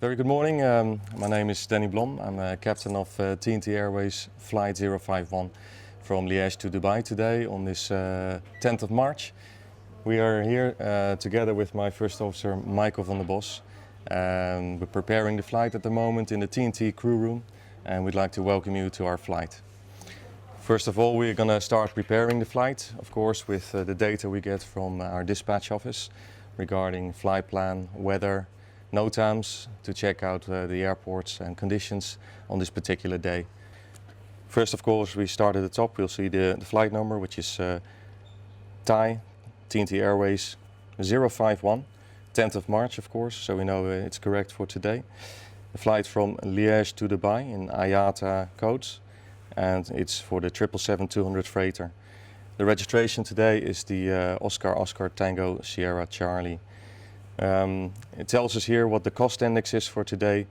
Very good morning. My name is Danny Blom. I'm a captain of TNT Airways Flight 051 from Liege to Dubai today on this 10th of March. We are here together with my first officer Michael van der Bos. We're preparing the flight at the moment in the TNT crew room, and we'd like to welcome you to our flight. First of all, we're going to start preparing the flight, of course, with the data we get from our dispatch office regarding flight plan, weather, NOTAMs, to check out the airports and conditions on this particular day. First, of course, we start at the top. We'll see the flight number, which is TAI, TNT Airways 051, 10th of March, of course, so we know it's correct for today. The flight from Liege to Dubai in IATA codes, and it's for the 777-200 freighter. The registration today is the Oscar Tango Sierra Charlie. It tells us here what the cost index is for today.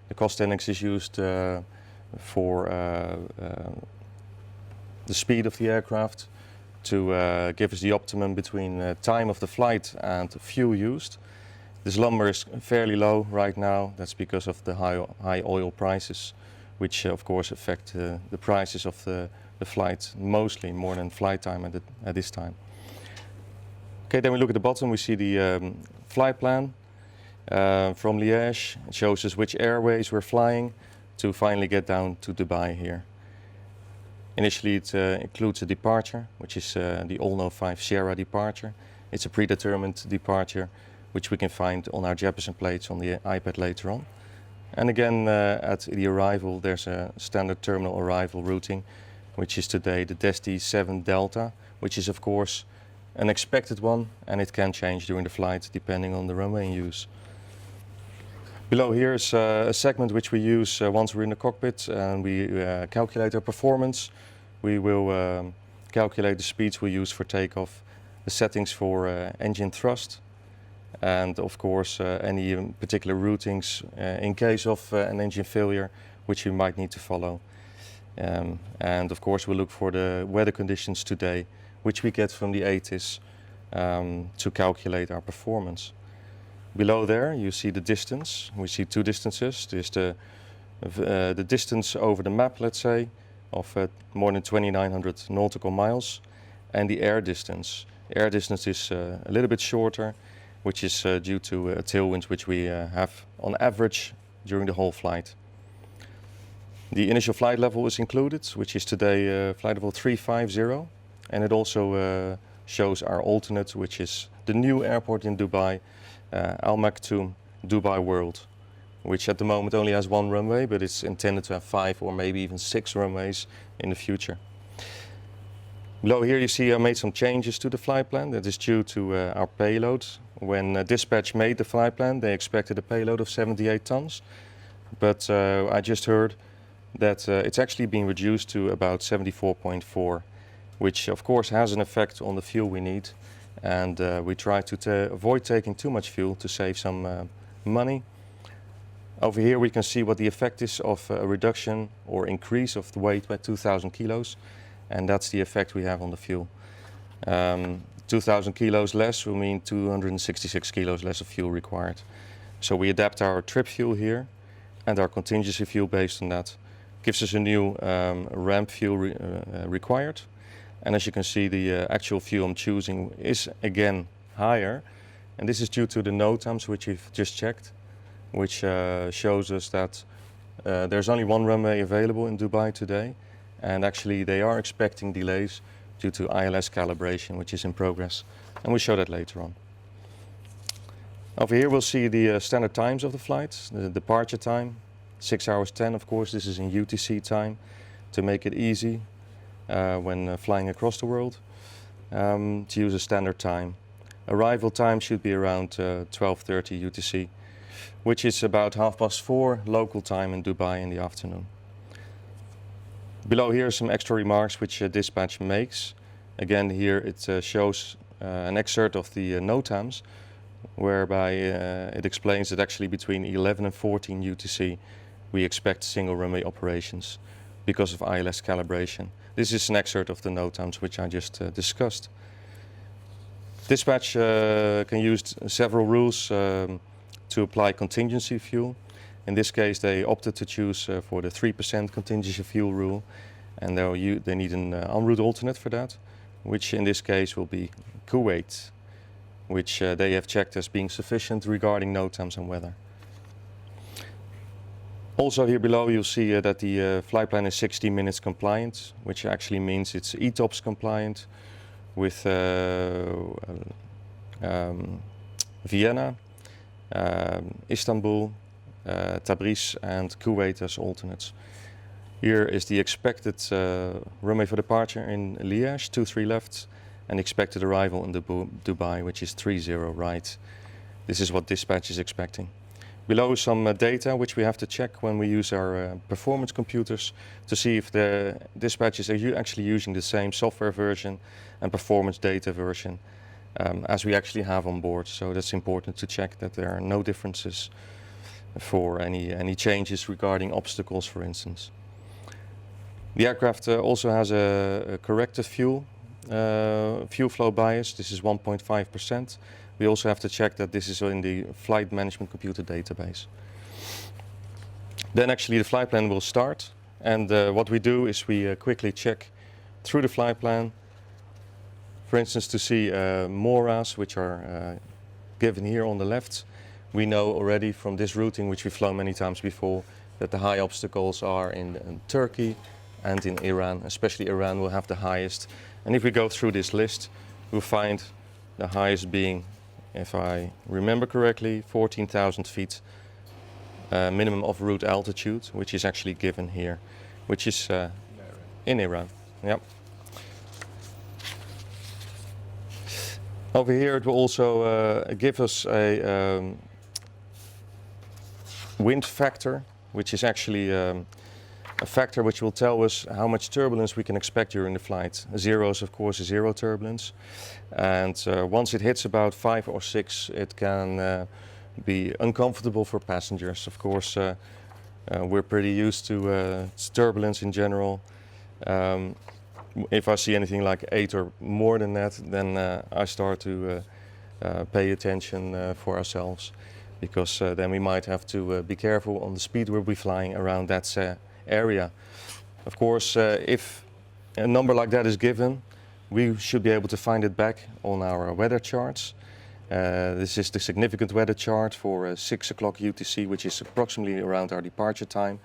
The cost index is used for the speed of the aircraft to give us the optimum between time of the flight and fuel used. This number is fairly low right now. That's because of the high oil prices, which of course affect the prices of the flight, mostly more than flight time at this time. Okay, then we look at the bottom, we see the flight plan from Liege. It shows us which airways we're flying to finally get down to Dubai here. Initially it includes a departure, which is the All 05 Sierra departure. It's a predetermined departure, which we can find on our Jeppesen plates on the iPad later on. And again, at the arrival, there's a standard terminal arrival routing, which is today the DESTI 7 Delta, which is of course an expected one, and it can change during the flight depending on the runway in use. Below here is a segment which we use once we're in the cockpit and we calculate our performance. We will calculate the speeds we use for takeoff, the settings for engine thrust, and of course any particular routings in case of an engine failure which we might need to follow. And of course we'll look for the weather conditions today, which we get from the ATIS to calculate our performance. Below there you see the distance. We see two distances. There's the distance over the map, let's say, of more than 2,900 nautical miles, and the air distance. The air distance is a little bit shorter, which is due to tailwinds which we have on average during the whole flight. The initial flight level is included, which is today flight level 350. And it also shows our alternate, which is the new airport in Dubai, Al Maktoum Dubai World, which at the moment only has one runway, but it's intended to have 5 or maybe even 6 runways in the future. Below here you see I made some changes to the flight plan. That is due to our payload. When dispatch made the flight plan, they expected a payload of 78 tons, but I just heard that it's actually been reduced to about 74.4. which of course has an effect on the fuel we need, and we try to avoid taking too much fuel to save some money. Over here we can see what the effect is of a reduction or increase of the weight by 2,000 kilos, and that's the effect we have on the fuel. 2,000 kilos less will mean 266 kilos less of fuel required. So we adapt our trip fuel here and our contingency fuel based on that. Gives us a new ramp fuel required. And as you can see, the actual fuel I'm choosing is again higher. And this is due to the NOTAMs, which we've just checked, which shows us that there's only one runway available in Dubai today. And actually they are expecting delays due to ILS calibration, which is in progress. And we'll show that later on. Over here we'll see the standard times of the flight. The departure time, 6 hours 10, of course. This is in UTC time to make it easy when flying across the world, to use a standard time. Arrival time should be around 12:30 UTC, which is about 4:30 local time in Dubai in the afternoon. Below here are some extra remarks which dispatch makes. Again, here it shows an excerpt of the NOTAMs, whereby it explains that actually between 11 and 14 UTC we expect single runway operations because of ILS calibration. This is an excerpt of the NOTAMs which I just discussed. Dispatch can use several rules to apply contingency fuel. In this case, they opted to choose for the 3% contingency fuel rule, and they need an en route alternate for that, which in this case will be Kuwait, which they have checked as being sufficient regarding NOTAMs and weather. Also here below you'll see that the flight plan is 60 minutes compliant, which actually means it's ETOPS compliant with Vienna, Istanbul, Tabriz and Kuwait as alternates. Here is the expected runway for departure in Liege, 23 left, and expected arrival in Dubai, which is 30 right. This is what dispatch is expecting. Below some data which we have to check when we use our performance computers to see if the dispatches are actually using the same software version and performance data version as we actually have on board. So that's important to check that there are no differences for any changes regarding obstacles, for instance. The aircraft also has a corrected fuel flow bias. This is 1.5%. We also have to check that this is in the flight management computer database. Then actually the flight plan will start, and what we do is we quickly check through the flight plan, for instance to see MORAs, which are given here on the left. We know already from this routing, which we've flown many times before, that the high obstacles are in Turkey and in Iran. Especially Iran will have the highest. And if we go through this list, we'll find the highest being, if I remember correctly, 14,000 feet minimum of route altitude, which is actually given here, which is in Iran. Yep. Over here it will also give us a wind factor, which is actually a factor which will tell us how much turbulence we can expect during the flight. Zero is of course a zero turbulence, and once it hits about 5 or 6 it can be uncomfortable for passengers. Of course we're pretty used to turbulence in general. If I see anything like 8 or more than that, then I start to pay attention for ourselves, because then we might have to be careful on the speed we'll be flying around that area. Of course, if a number like that is given, we should be able to find it back on our weather charts. This is the significant weather chart for 6 o'clock UTC, which is approximately around our departure time,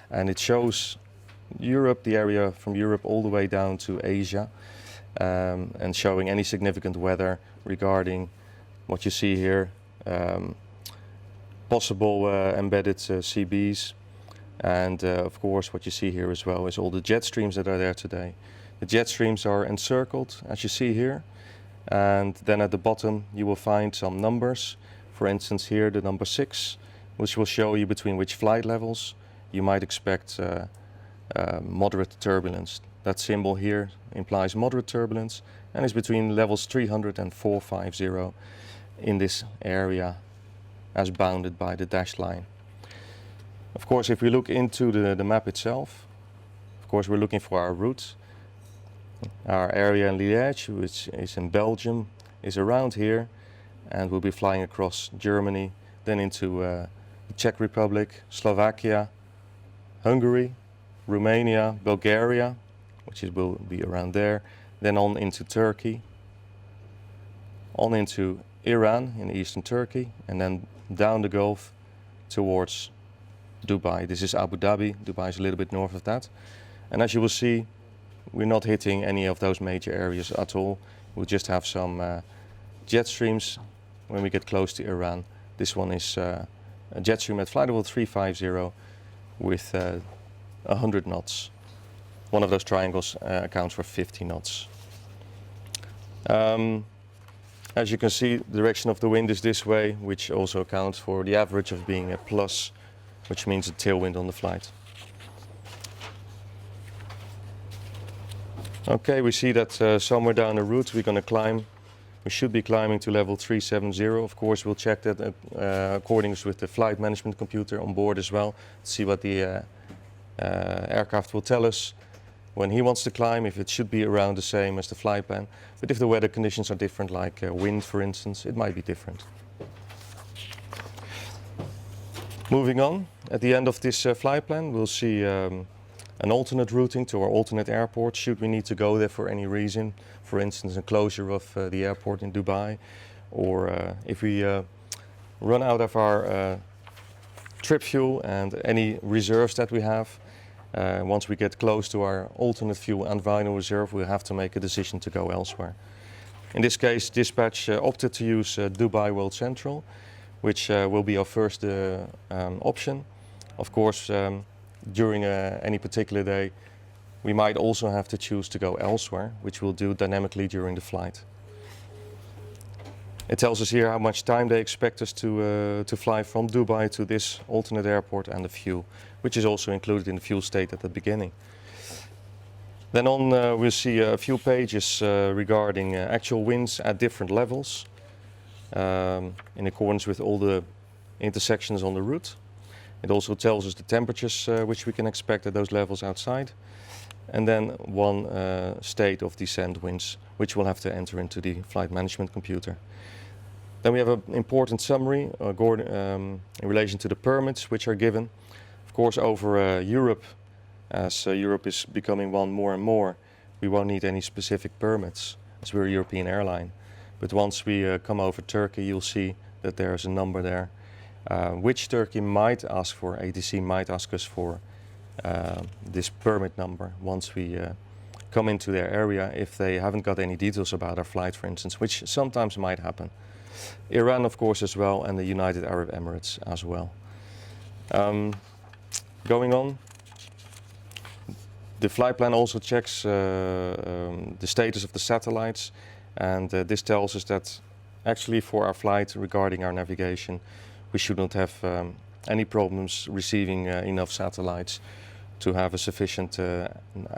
and it shows Europe, the area from Europe all the way down to Asia, and showing any significant weather regarding what you see here, possible embedded CBs, and of course what you see here as well is all the jet streams that are there today. The jet streams are encircled, as you see here, and then at the bottom you will find some numbers. For instance here the number 6, which will show you between which flight levels you might expect moderate turbulence. That symbol here implies moderate turbulence and is between levels 300 and 450 in this area as bounded by the dashed line. Of course, if we look into the map itself, of course we're looking for our route. Our area in Liege, which is in Belgium, is around here, and we'll be flying across Germany, then into the Czech Republic, Slovakia, Hungary, Romania, Bulgaria, which will be around there, then on into Turkey, on into Iran in eastern Turkey, and then down the Gulf towards Dubai. This is Abu Dhabi. Dubai is a little bit north of that. And as you will see, we're not hitting any of those major areas at all. We'll just have some jet streams when we get close to Iran. This one is a jet stream at flight level 350 with 100 knots. One of those triangles accounts for 50 knots. As you can see, the direction of the wind is this way, which also accounts for the average of being a plus, which means a tailwind on the flight. Okay, we see that somewhere down the route we're going to climb. We should be climbing to level 370. Of course, we'll check that according with the flight management computer on board as well, to see what the aircraft will tell us when he wants to climb, if it should be around the same as the flight plan. But if the weather conditions are different, like wind for instance, it might be different. Moving on, at the end of this flight plan, we'll see an alternate routing to our alternate airport should we need to go there for any reason. For instance, a closure of the airport in Dubai, or if we run out of our trip fuel and any reserves that we have. Once we get close to our alternate fuel and vinyl reserve, we'll have to make a decision to go elsewhere. In this case, dispatch opted to use Dubai World Central, which will be our first option. Of course, during any particular day, we might also have to choose to go elsewhere, which we'll do dynamically during the flight. It tells us here how much time they expect us to fly from Dubai to this alternate airport and the fuel, which is also included in the fuel state at the beginning. Then on we'll see a few pages regarding actual winds at different levels in accordance with all the intersections on the route. It also tells us the temperatures which we can expect at those levels outside. And then one state of descent winds, which we'll have to enter into the flight management computer. Then we have an important summary in relation to the permits which are given. Of course, over Europe, as Europe is becoming one more and more, we won't need any specific permits as we're a European airline. But once we come over Turkey, you'll see that there's a number there, which Turkey might ask for, ATC might ask us for this permit number once we come into their area if they haven't got any details about our flight, for instance, which sometimes might happen. Iran, of course, as well, and the United Arab Emirates as well. Going on, the flight plan also checks the status of the satellites, and this tells us that actually for our flight regarding our navigation, we should not have any problems receiving enough satellites to have a sufficient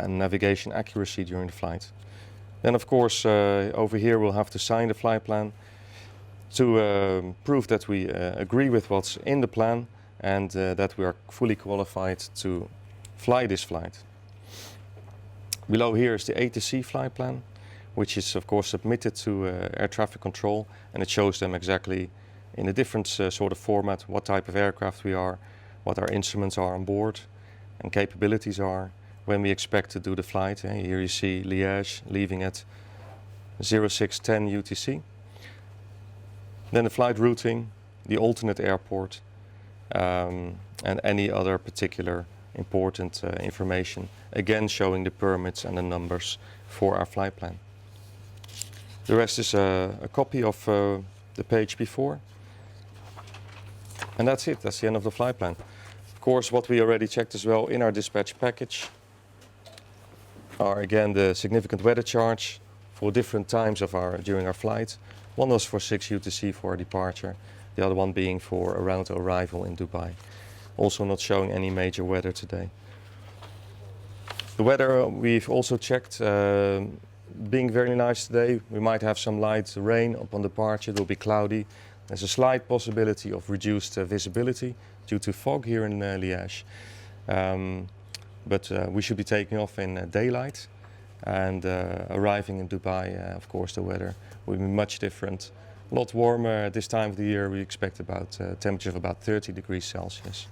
navigation accuracy during the flight. Then of course over here we'll have to sign the flight plan to prove that we agree with what's in the plan and that we are fully qualified to fly this flight. Below here is the ATC flight plan, which is of course submitted to air traffic control, and it shows them exactly in a different sort of format what type of aircraft we are, what our instruments are on board and capabilities are, when we expect to do the flight. Here you see Liege leaving at 0610 UTC. Then the flight routing, the alternate airport, and any other particular important information, again showing the permits and the numbers for our flight plan. The rest is a copy of the page before. And that's it, that's the end of the flight plan. Of course, what we already checked as well in our dispatch package are again the significant weather charge for different times of during our flight. One was for 6 UTC for our departure, the other one being for around arrival in Dubai. Also not showing any major weather today. The weather we've also checked, being very nice today. We might have some light rain upon departure, it will be cloudy. There's a slight possibility of reduced visibility due to fog here in Liege. But we should be taking off in daylight, and arriving in Dubai, of course, the weather will be much different. A lot warmer at this time of the year. We expect about a temperature of about 30 degrees Celsius.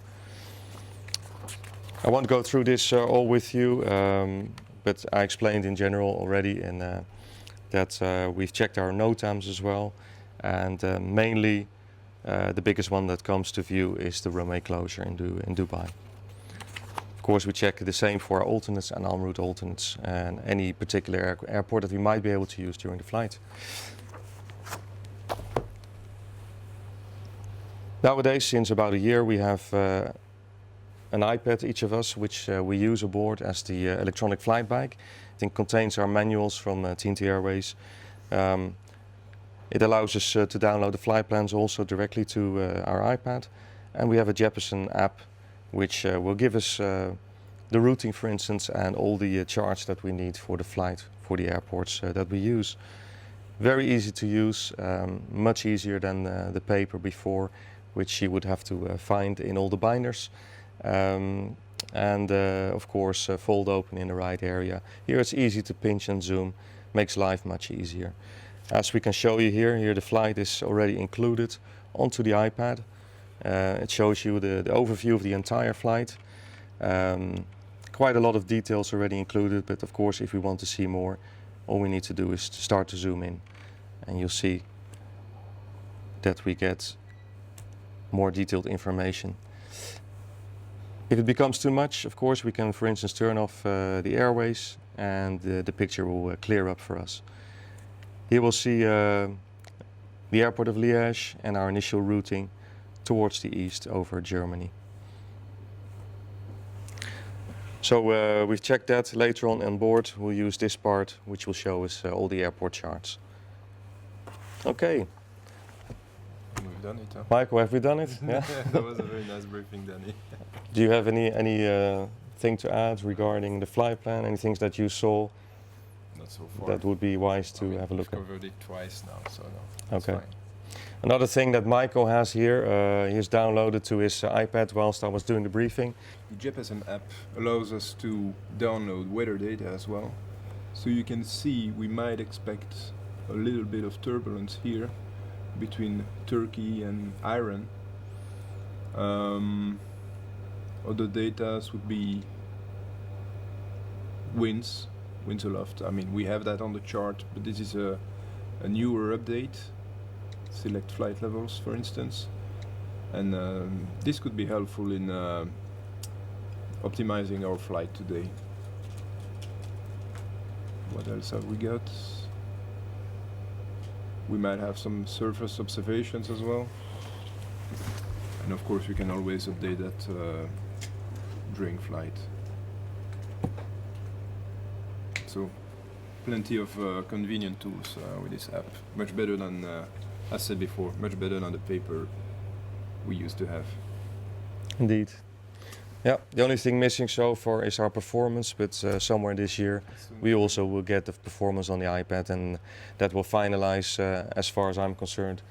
I won't go through this all with you, but I explained in general already that we've checked our NOTAMs as well. And mainly the biggest one that comes to view is the runway closure in Dubai. Of course, we check the same for our alternates and en route alternates and any particular airport that we might be able to use during the flight. Nowadays, since about a year, we have an iPad, each of us, which we use aboard as the electronic flight bag. It contains our manuals from TNT Airways. It allows us to download the flight plans also directly to our iPad. And we have a Jeppesen app which will give us the routing, for instance, and all the charts that we need for the flight, for the airports that we use. Very easy to use, much easier than the paper before, which you would have to find in all the binders. Of course fold open in the right area. Here it's easy to pinch and zoom, makes life much easier. As we can show you here the flight is already included onto the iPad. It shows you the overview of the entire flight. Quite a lot of details already included, but of course if we want to see more, all we need to do is to start to zoom in, and you'll see that we get more detailed information. If it becomes too much, of course we can, for instance, turn off the airways, and the picture will clear up for us. Here we'll see the airport of Liege and our initial routing towards the east over Germany. So we've checked that. Later on board we'll use this part, which will show us all the airport charts. Okay. We've done it, huh? Michael, have we done it? Yeah. That was a very nice briefing, Danny. Do you have any thing to add regarding the flight plan? Any things that you saw Not so far. that would be wise to have a look at? We've covered it twice now, so no, that's Okay. fine. Another thing that Michael has here, he's downloaded to his iPad whilst I was doing the briefing. The GPSM app allows us to download weather data as well. So you can see we might expect a little bit of turbulence here between Turkey and Iran. Other data would be winds aloft. I mean, we have that on the chart, but this is a newer update. Select flight levels, for instance, and this could be helpful in optimizing our flight today. What else have we got? We might have some surface observations as well, and of course we can always update that during flight. So plenty of convenient tools with this app, much better than as said before, much better than the paper we used to have. Indeed. Yeah, the only thing missing so far is our performance, but somewhere this year we also will get the performance on the iPad, and that will finalize, as far as I'm concerned,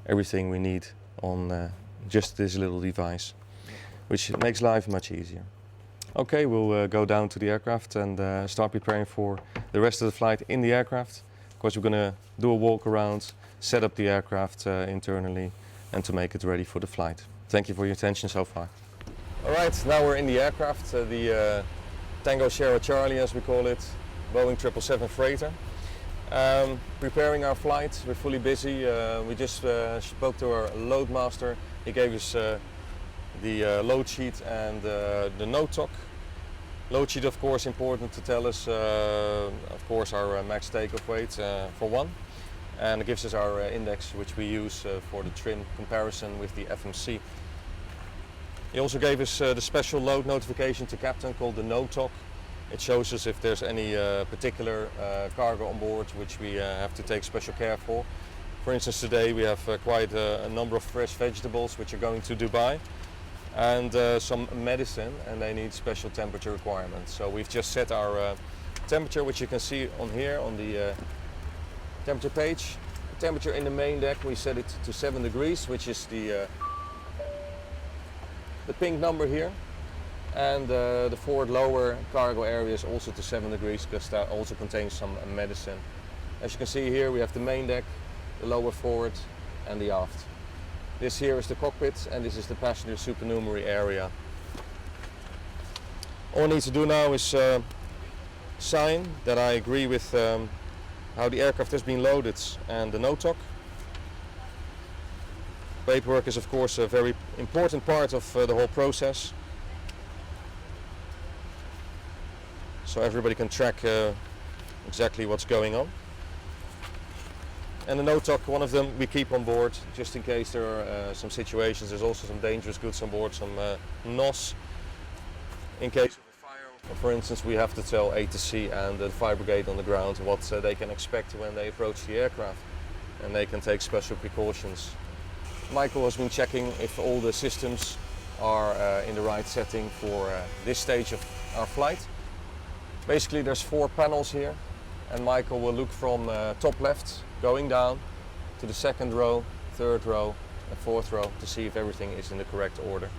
everything we need on just this little device, which makes life much easier. Okay, we'll go down to the aircraft and start preparing for the rest of the flight in the aircraft. Of course, we're going to do a walk around, set up the aircraft internally, and to make it ready for the flight. Thank you for your attention so far. All right, now we're in the aircraft, the Tango Sierra Charlie, as we call it, Boeing 777 freighter. Preparing our flight, we're fully busy. We just spoke to our load master. He gave us the load sheet and the node talk. Load sheet, of course, important to tell us, of course, our max takeoff weight for one. And it gives us our index, which we use for the trim comparison with the FMC. He also gave us the special load notification to captain called the node talk. It shows us if there's any particular cargo on board which we have to take special care for. For instance, today we have quite a number of fresh vegetables which are going to Dubai, and some medicine, and they need special temperature requirements. So we've just set our temperature, which you can see on here on the temperature page. The temperature in the main deck, we set it to 7 degrees, which is the pink number here. And the forward lower cargo area is also to 7 degrees because that also contains some medicine. As you can see here, we have the main deck, the lower forward and the aft. This here is the cockpit, and this is the passenger supernumerary area. All I need to do now is sign that I agree with how the aircraft has been loaded and the node talk. Paperwork is of course a very important part of the whole process, so everybody can track exactly what's going on. And the node talk, one of them we keep on board just in case there are some situations. There's also some dangerous goods on board, some NOS. In case of a fire, for instance, we have to tell A to C and the fire brigade on the ground what they can expect when they approach the aircraft, and they can take special precautions. Michael has been checking if all the systems are in the right setting for this stage of our flight. Basically there's 4 panels here, and Michael will look from top left going down to the 2nd row, 3rd row and 4th row to see if everything is in the correct order.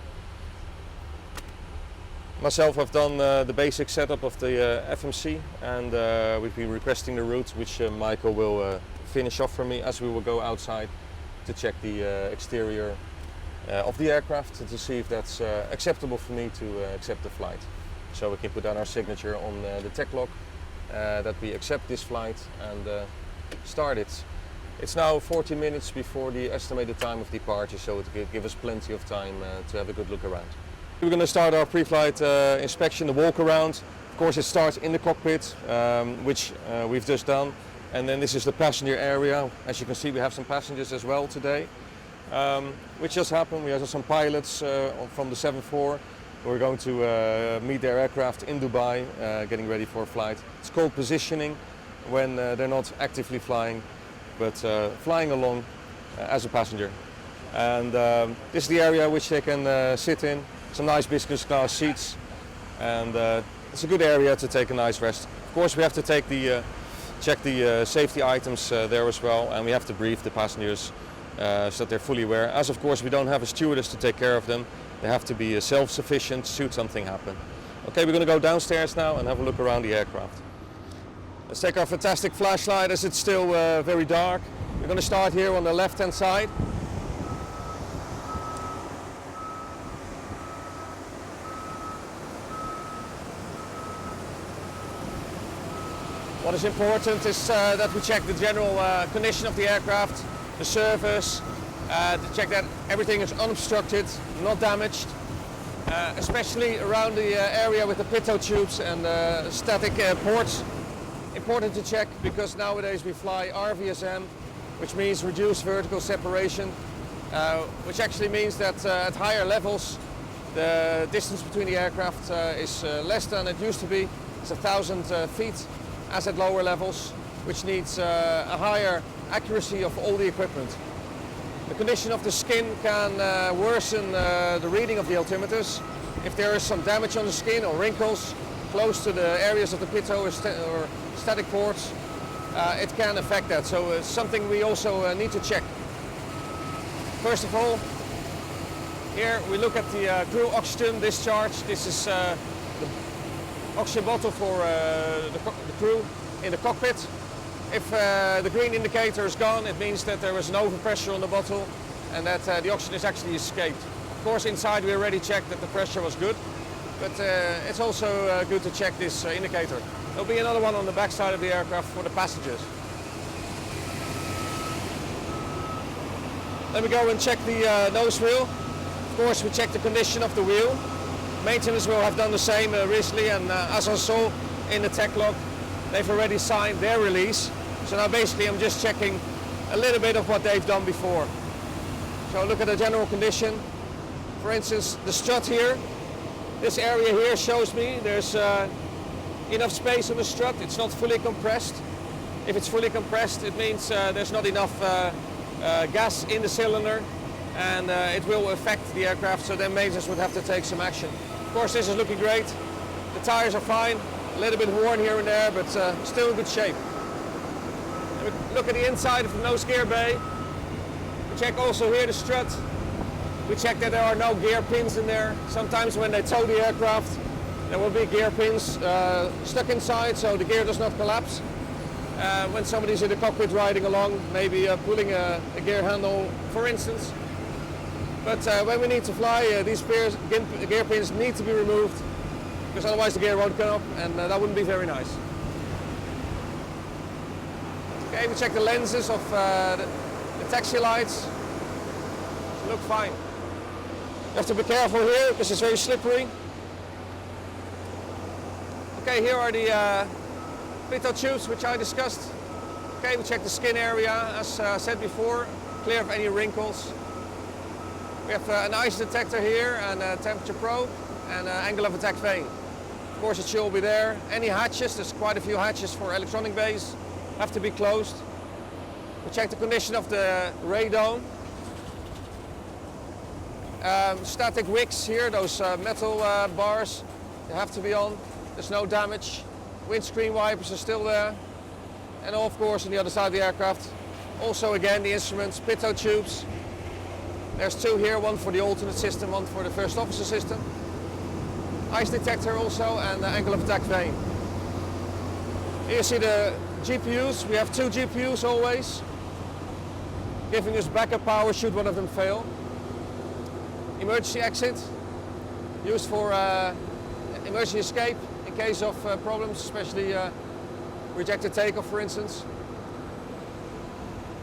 Myself, I've done the basic setup of the FMC, and we've been requesting the route, which Michael will finish off for me as we will go outside to check the exterior of the aircraft to see if that's acceptable for me to accept the flight. So we can put down our signature on the tech log that we accept this flight and start it. It's now 40 minutes before the estimated time of departure, so it will give us plenty of time to have a good look around. We're going to start our pre-flight inspection, the walk around. Of course, it starts in the cockpit, which we've just done. And then this is the passenger area. As you can see, we have some passengers as well today. Which just happened. We have some pilots from the 747. We're going to meet their aircraft in Dubai, getting ready for a flight. It's called positioning when they're not actively flying, but flying along as a passenger. And this is the area which they can sit in. Some nice business class seats, and it's a good area to take a nice rest. Of course, we have to take check the safety items there as well, and we have to brief the passengers so that they're fully aware. As of course we don't have a stewardess to take care of them, they have to be self-sufficient should something happen. Okay, we're going to go downstairs now and have a look around the aircraft. Let's take our fantastic flashlight as it's still very dark. We're going to start here on the left-hand side. What is important is that we check the general condition of the aircraft, the surface, to check that everything is unobstructed, not damaged, especially around the area with the pitot tubes and static ports. Important to check because nowadays we fly RVSM, which means reduced vertical separation, which actually means that at higher levels the distance between the aircraft is less than it used to be. It's 1,000 feet. As at lower levels, which needs a higher accuracy of all the equipment. The condition of the skin can worsen the reading of the altimeters. If there is some damage on the skin or wrinkles close to the areas of the pitot or static ports, it can affect that. So it's something we also need to check. First of all, here we look at the crew oxygen discharge. This is the oxygen bottle for the crew in the cockpit. If the green indicator is gone, it means that there was an overpressure on the bottle and that the oxygen is actually escaped. Of course, inside we already checked that the pressure was good, but it's also good to check this indicator. There'll be another one on the back side of the aircraft for the passengers. Then we go and check the nose wheel. Of course, we check the condition of the wheel. Maintenance will have done the same recently, and as I saw in the tech log, they've already signed their release. So now basically I'm just checking a little bit of what they've done before. So look at the general condition. For instance, the strut here, this area here shows me there's enough space on the strut. It's not fully compressed. If it's fully compressed, it means there's not enough gas in the cylinder, and it will affect the aircraft, so then maintenance would have to take some action. Of course, this is looking great. The tires are fine, a little bit worn here and there, but still in good shape. And we look at the inside of the nose gear bay. We check also here the strut. We check that there are no gear pins in there. Sometimes when they tow the aircraft, there will be gear pins stuck inside, so the gear does not collapse. When somebody's in the cockpit riding along, maybe pulling a gear handle, for instance. But when we need to fly, these gear pins need to be removed, because otherwise the gear won't come up, and that wouldn't be very nice. Okay, we check the lenses of the taxi lights. They look fine. You have to be careful here, because it's very slippery. Okay, here are the pitot tubes, which I discussed. Okay, we check the skin area, as I said before, clear of any wrinkles. We have an ice detector here and a temperature probe and an angle of attack vane. Of course, it should all be there. Any hatches, there's quite a few hatches for electronic bays, have to be closed. We check the condition of the radome. Static wicks here, those metal bars, they have to be on. There's no damage. Windscreen wipers are still there. And of course, on the other side of the aircraft, also again the instruments, pitot tubes. There's two here, one for the alternate system, one for the first officer system. Ice detector also, and the angle of attack vane. Here you see the GPUs. We have two GPUs always, giving us backup power should one of them fail. emergency exit, used for emergency escape in case of problems, especially rejected takeoff, for instance.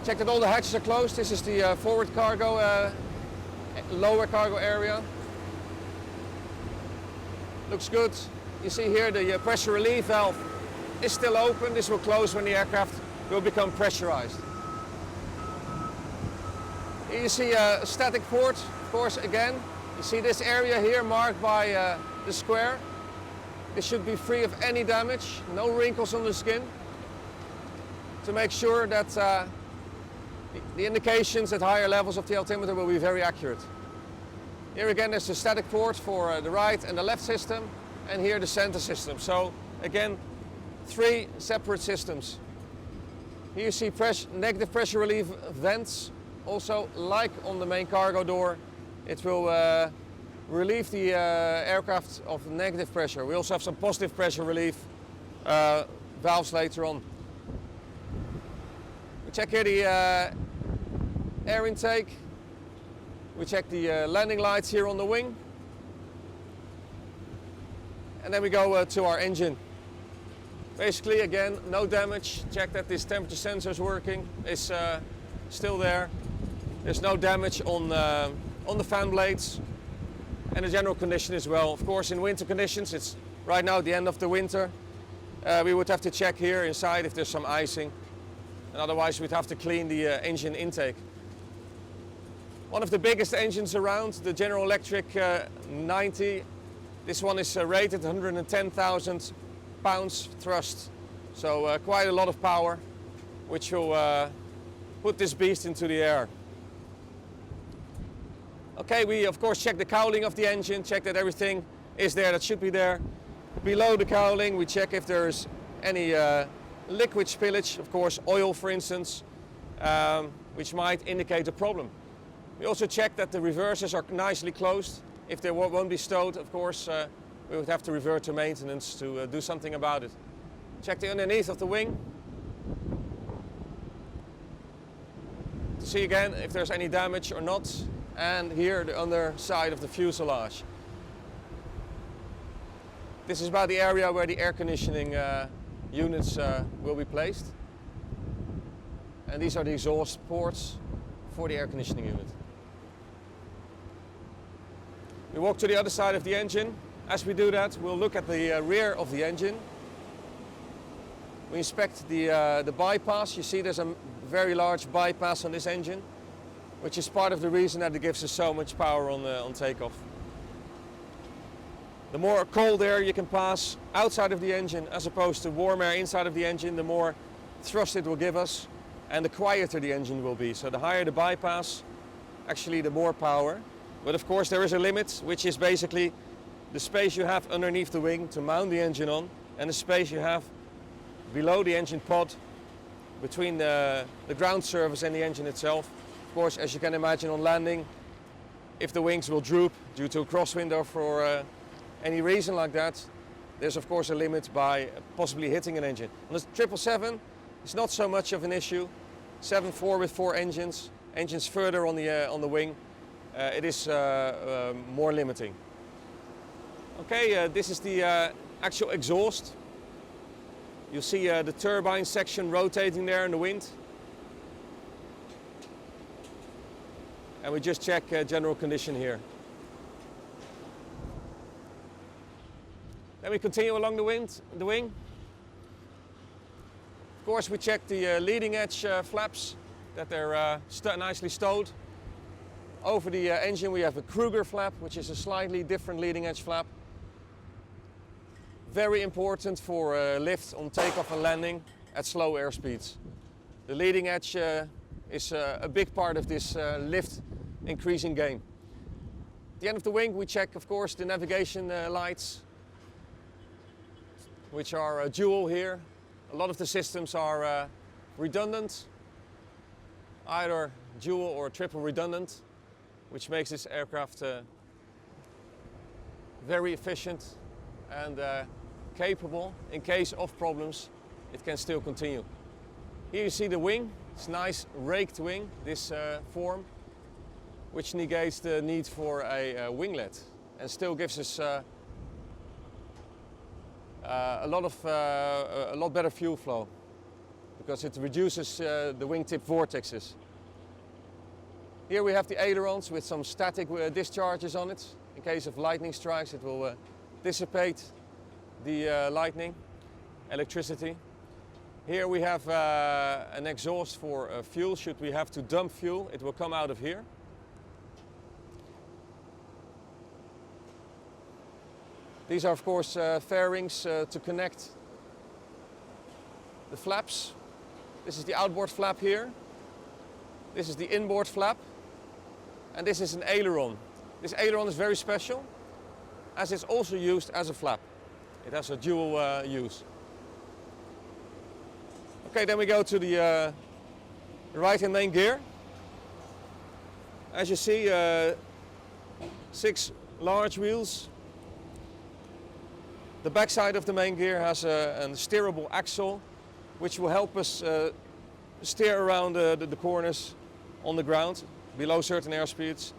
Check that all the hatches are closed. This is the forward cargo, lower cargo area. Looks good. You see here the pressure relief valve is still open. This will close when the aircraft will become pressurized. Here you see a static port, of course, again. You see this area here marked by the square. This should be free of any damage, no wrinkles on the skin, to make sure that the indications at higher levels of the altimeter will be very accurate. Here again there's the static port for the right and the left system, and here the center system. So again, 3 separate systems. Here you see negative pressure relief vents. Also, like on the main cargo door, it will relieve the aircraft of negative pressure. We also have some positive pressure relief valves later on. We check here the air intake. We check the landing lights here on the wing. And then we go to our engine. Basically, again, no damage. Check that this temperature sensor is working, is still there. There's no damage on the fan blades and the general condition as well. Of course, in winter conditions, it's right now the end of the winter. We would have to check here inside if there's some icing, and otherwise we'd have to clean the engine intake. One of the biggest engines around, the General Electric 90. This one is rated 110,000 pounds thrust, so quite a lot of power, which will put this beast into the air. Okay, we of course check the cowling of the engine, check that everything is there that should be there. Below the cowling we check if there's any liquid spillage, of course oil for instance, which might indicate a problem. We also check that the reversers are nicely closed. If they won't be stowed, of course, we would have to revert to maintenance to do something about it. Check the underneath of the wing to see again if there's any damage or not. And here the underside of the fuselage. This is about the area where the air conditioning units will be placed. And these are the exhaust ports for the air conditioning unit. We walk to the other side of the engine. As we do that, we'll look at the rear of the engine. We inspect the bypass. You see there's a very large bypass on this engine, which is part of the reason that it gives us so much power on takeoff. The more cold air you can pass outside of the engine as opposed to warm air inside of the engine, the more thrust it will give us and the quieter the engine will be. So the higher the bypass, actually the more power. But of course there is a limit, which is basically the space you have underneath the wing to mount the engine on and the space you have below the engine pod between the ground surface and the engine itself. Of course, as you can imagine on landing, if the wings will droop due to a crosswind or for any reason like that, there's of course a limit by possibly hitting an engine. On the 777, it's not so much of an issue. 7.4 with 4 engines further on the wing, it is more limiting. Okay, this is the actual exhaust. You see the turbine section rotating there in the wind. And we just check general condition here. Then we continue along the wing. Of course, we check the leading edge flaps, that they're nicely stowed. Over the engine we have a Kruger flap, which is a slightly different leading edge flap. Very important for lift on takeoff and landing at slow airspeeds. The leading edge is a big part of this lift increasing game. At the end of the wing we check of course the navigation lights, which are dual here. A lot of the systems are redundant, either dual or triple redundant, which makes this aircraft very efficient and capable. In case of problems it can still continue. Here you see the wing. It's a nice raked wing, this form. which negates the need for a winglet and still gives us a lot better fuel flow because it reduces the wingtip vortexes. Here we have the ailerons with some static discharges on it. In case of lightning strikes, it will dissipate the lightning, electricity. Here we have an exhaust for fuel. Should we have to dump fuel, it will come out of here. These are of course fairings to connect the flaps. This is the outboard flap here. This is the inboard flap. And this is an aileron. This aileron is very special as it's also used as a flap. It has a dual use. Okay, then we go to the right-hand main gear. As you see, 6 large wheels. The backside of the main gear has a steerable axle, which will help us steer around the corners on the ground below certain airspeeds,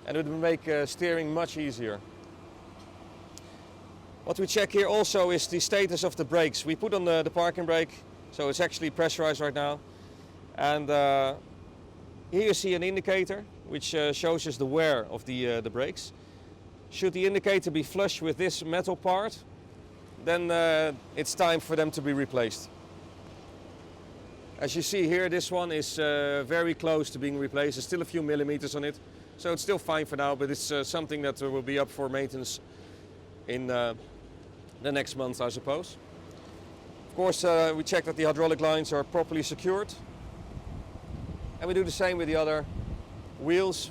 and it will make steering much easier. What we check here also is the status of the brakes. We put on the parking brake, so it's actually pressurized right now. And here you see an indicator which shows us the wear of the brakes. Should the indicator be flush with this metal part, then it's time for them to be replaced. As you see here, this one is very close to being replaced. There's still a few millimeters on it, so it's still fine for now, but it's something that will be up for maintenance in the next month, I suppose. Of course, we check that the hydraulic lines are properly secured. And we do the same with the other wheels.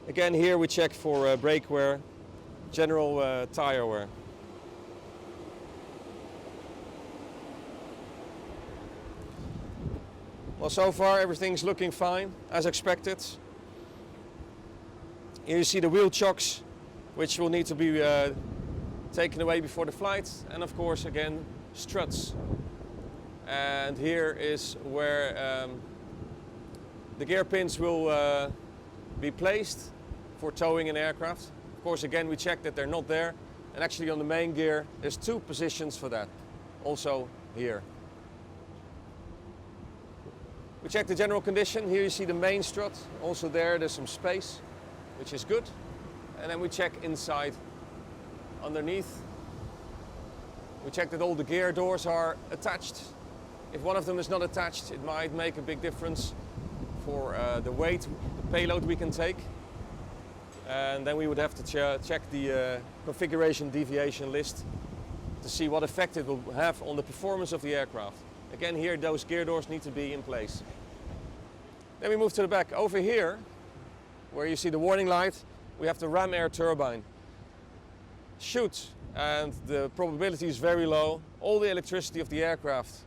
Again, here we check for brake wear, general tire wear. Well, so far everything's looking fine, as expected. Here you see the wheel chocks, which will need to be taken away before the flight. And of course, again, struts. And here is where the gear pins will be placed for towing an aircraft. Of course, again, we check that they're not there. And actually on the main gear, there's 2 positions for that. Also here. We check the general condition. Here you see the main strut. Also there's some space, which is good. And then we check inside, underneath. We check that all the gear doors are attached. If one of them is not attached, it might make a big difference for the weight, the payload we can take. And then we would have to check the configuration deviation list to see what effect it will have on the performance of the aircraft. Again, here those gear doors need to be in place. Then we move to the back. Over here, where you see the warning light, we have the ram air turbine. Shoot, and the probability is very low. All the electricity of the aircraft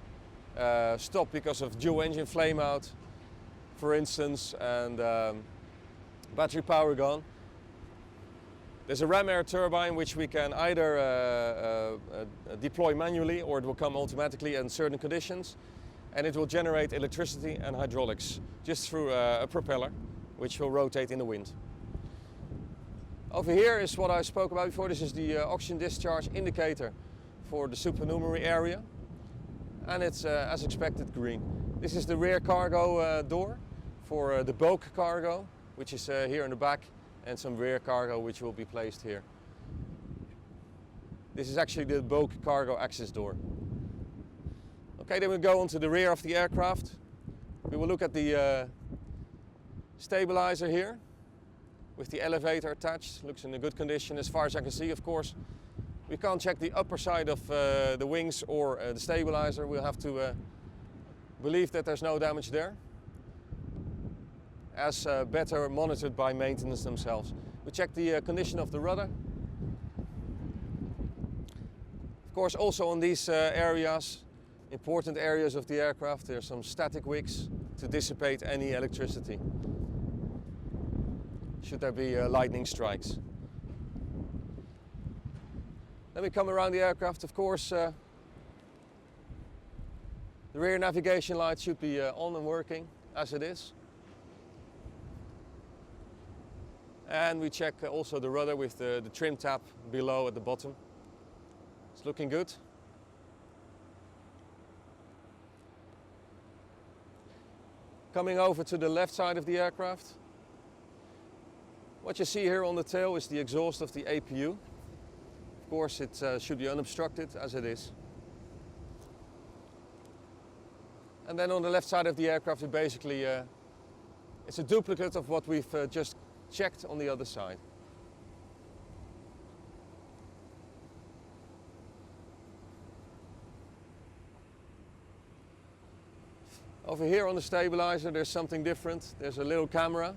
stop because of dual engine flame out, for instance, and battery power gone. There's a ram air turbine which we can either deploy manually, or it will come automatically in certain conditions, and it will generate electricity and hydraulics just through a propeller which will rotate in the wind. Over here is what I spoke about before. This is the oxygen discharge indicator for the supernumerary area, and it's as expected green. This is the rear cargo door for the bulk cargo, which is here in the back, and some rear cargo which will be placed here. This is actually the bulk cargo access door. Okay, then we go on to the rear of the aircraft. We will look at the stabilizer here with the elevator attached. Looks in a good condition as far as I can see, of course. We can't check the upper side of the wings or the stabilizer. We'll have to believe that there's no damage there, as better monitored by maintenance themselves. We check the condition of the rudder. Of course, also on these areas, important areas of the aircraft, there's some static wicks to dissipate any electricity should there be lightning strikes. Then we come around the aircraft. Of course, the rear navigation light should be on and working as it is. And we check also the rudder with the trim tab below at the bottom. It's looking good. Coming over to the left side of the aircraft. What you see here on the tail is the exhaust of the APU. Of course, it should be unobstructed as it is. And then on the left side of the aircraft, it basically it's a duplicate of what we've just checked on the other side. Over here on the stabilizer, there's something different. There's a little camera,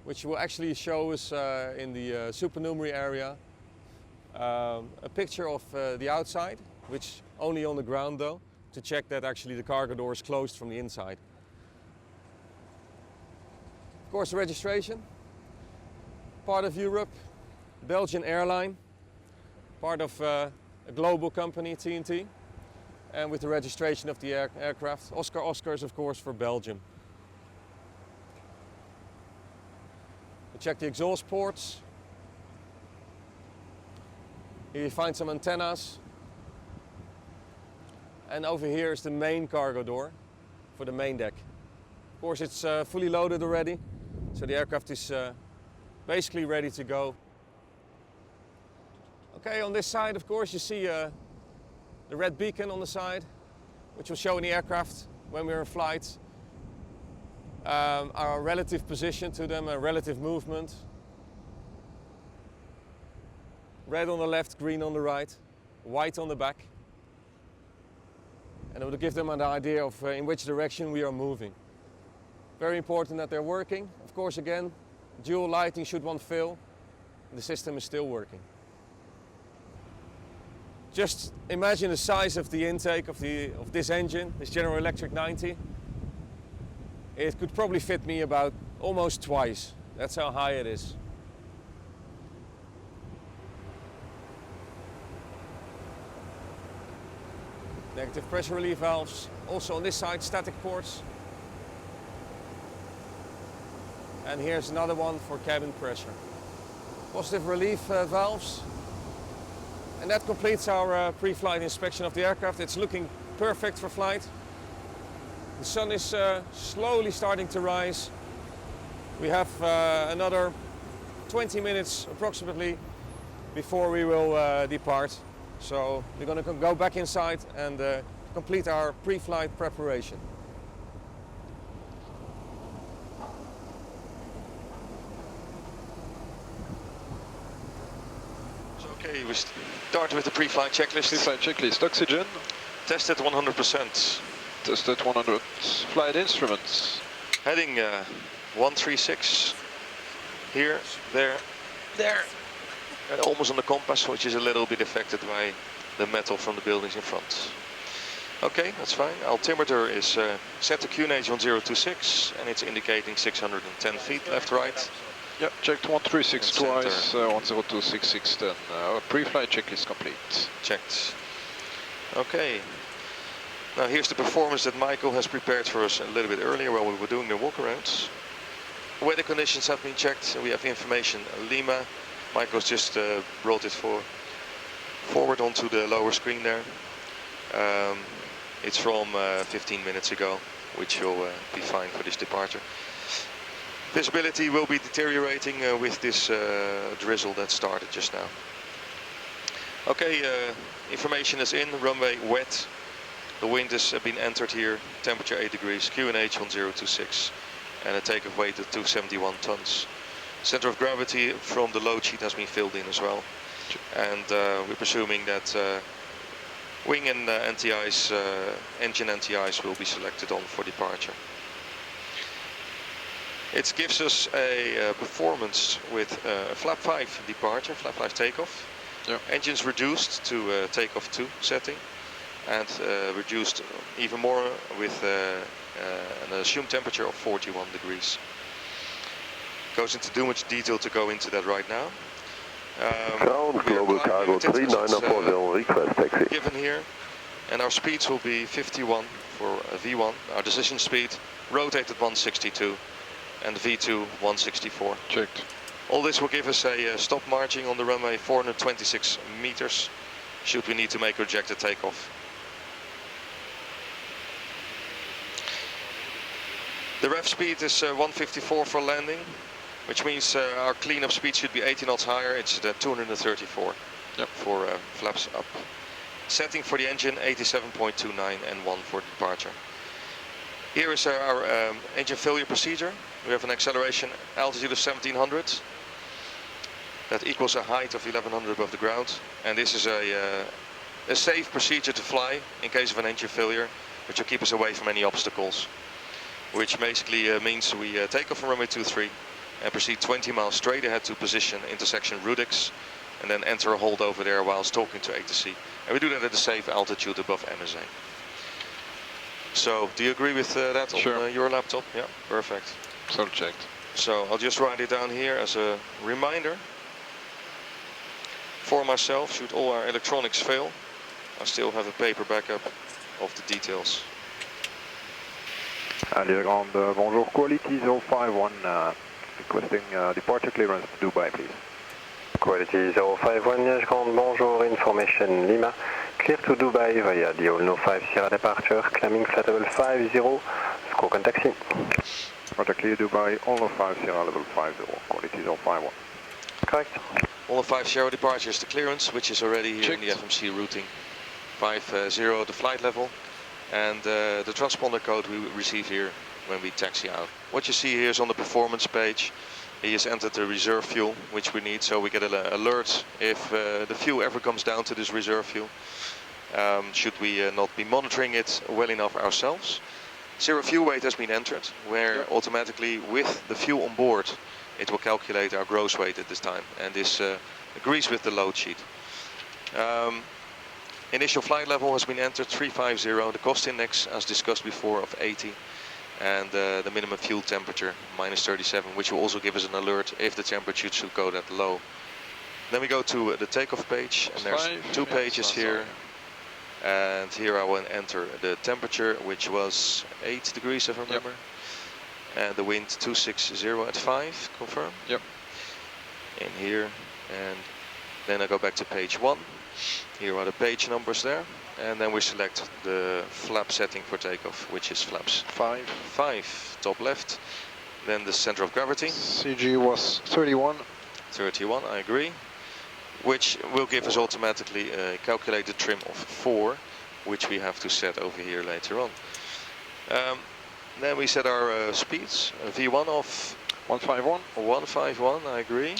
which will actually show us in the supernumerary area a picture of the outside, which only on the ground though, to check that actually the cargo door is closed from the inside. Of course, the registration, part of Europe, Belgian airline, part of a global company, TNT, and with the registration of the aircraft. Oscar is of course for Belgium. We check the exhaust ports. Here you find some antennas. And over here is the main cargo door for the main deck. Of course, it's fully loaded already, so the aircraft is basically ready to go. Okay, on this side, of course, you see the red beacon on the side, which will show in the aircraft when we're in flight our relative position to them, a relative movement. Red on the left, green on the right, white on the back. And it will give them an idea of in which direction we are moving. Very important that they're working. Of course, again, dual lighting should one fail, the system is still working. Just imagine the size of the intake of this engine, this General Electric 90. It could probably fit me about almost twice. That's how high it is. Negative pressure relief valves. Also on this side, static ports. And here's another one for cabin pressure. Positive relief valves. And that completes our pre-flight inspection of the aircraft. It's looking perfect for flight. The sun is slowly starting to rise. We have another 20 minutes approximately before we will depart. So we're going to go back inside and complete our pre-flight preparation. Okay, we start with the pre-flight checklist. Pre-flight checklist, oxygen. Tested 100%. Tested 100. Flight instruments. Heading 136. Here, there, there. And almost on the compass, which is a little bit affected by the metal from the buildings in front. Okay, that's fine. Altimeter is set to QNH 1026 and it's indicating 610 feet left, right. Yep, checked 136 twice, 1026, then our pre-flight checklist complete. Checked. Okay. Now here's the performance that Michael has prepared for us a little bit earlier while we were doing the walkarounds. Weather conditions have been checked and we have information. Lima, Michael's just brought it forward onto the lower screen there. It's from 15 minutes ago, which will be fine for this departure. Visibility will be deteriorating with this drizzle that started just now. Okay, information is in, runway wet. The wind has been entered here, temperature 8 degrees, QNH 1026, and a takeoff weight of 271 tons. Center of gravity from the load sheet has been filled in as well. And we're presuming that wing and NTIs, engine NTIs will be selected on for departure. It gives us a performance with flap 5 departure, flap 5 takeoff. Yeah. Engines reduced to takeoff 2 setting and reduced even more with an assumed temperature of 41 degrees. Goes into too much detail to go into that right now. Ground Global Cargo 3940 request taxi. Given here, and our speeds will be 51 for V1, our decision speed, rotated 162, and V2 164. Checked. All this will give us a stop margin on the runway 426 meters, should we need to make a rejected takeoff. The rev speed is 154 for landing, which means our cleanup speed should be 80 knots higher. It's 234 for flaps up. Setting for the engine 87.29 and 1 for departure. Here is our engine failure procedure. We have an acceleration altitude of 1700. That equals a height of 1100 above the ground. And this is a safe procedure to fly in case of an engine failure, which will keep us away from any obstacles. Which basically means we take off from runway 23 and proceed 20 miles straight ahead to position intersection Rudix, and then enter a hold over there whilst talking to ATC. And we do that at a safe altitude above MSA. So, do you agree with that on your laptop? Yeah, perfect. So checked. So, I'll just write it down here as a reminder. For myself, should all our electronics fail, I still have a paper backup of the details. Ground, bonjour, quality 051, requesting departure clearance to Dubai, please. Quality 051, Liege Ground, bonjour, information Lima, clear to Dubai via the all 5 Sierra departure, climbing flight level 50, squawk and taxi. Roger, clear Dubai, all 5 Sierra level 50, quality 051. Correct. All 5 Sierra departure is the clearance, which is already here in the FMC routing. 50 the flight level. And the transponder code we receive here when we taxi out. What you see here is on the performance page. He has entered the reserve fuel, which we need, so we get an alert if the fuel ever comes down to this reserve fuel. Should we not be monitoring it well enough ourselves. Zero fuel weight has been entered, where automatically with the fuel on board, it will calculate our gross weight at this time. And this agrees with the load sheet. Initial flight level has been entered, 350, the cost index as discussed before of 80, and the minimum fuel temperature, -37, which will also give us an alert if the temperature should go that low. Then we go to the takeoff page, and there's 2 pages here, and here I will enter the temperature, which was 8 degrees if I remember, and the wind 260 at 5, confirm? Yep. In here, and then I go back to page 1. Here are the page numbers there, and then we select the flap setting for takeoff, which is flaps 5, top left. Then the center of gravity. CG was 31. 31, I agree. Which will give us automatically a calculated trim of 4, which we have to set over here later on. Then we set our speeds. V1 of 151. 151, I agree.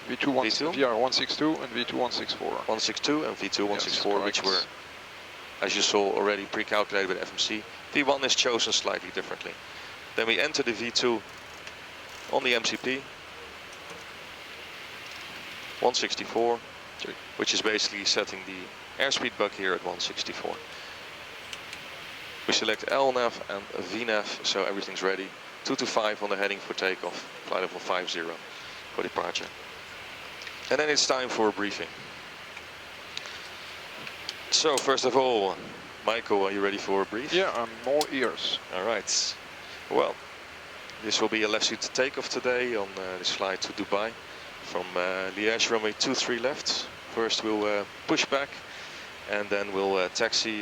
V2 VR 162 and V2 164. 162 and V2 164, yes, which were, as you saw, already pre-calculated with FMC. V1 is chosen slightly differently. Then we enter the V2 on the MCP. 164, which is basically setting the airspeed bug here at 164. We select LNAV and VNAV, so everything's ready. 225 on the heading for takeoff, flight level 50 for departure. And then it's time for a briefing. So first of all, Michael, are you ready for a brief? Yeah, I'm all ears. All right. Well, this will be a left seat takeoff today on this flight to Dubai from Liege runway 23 left. First we'll push back, and then we'll taxi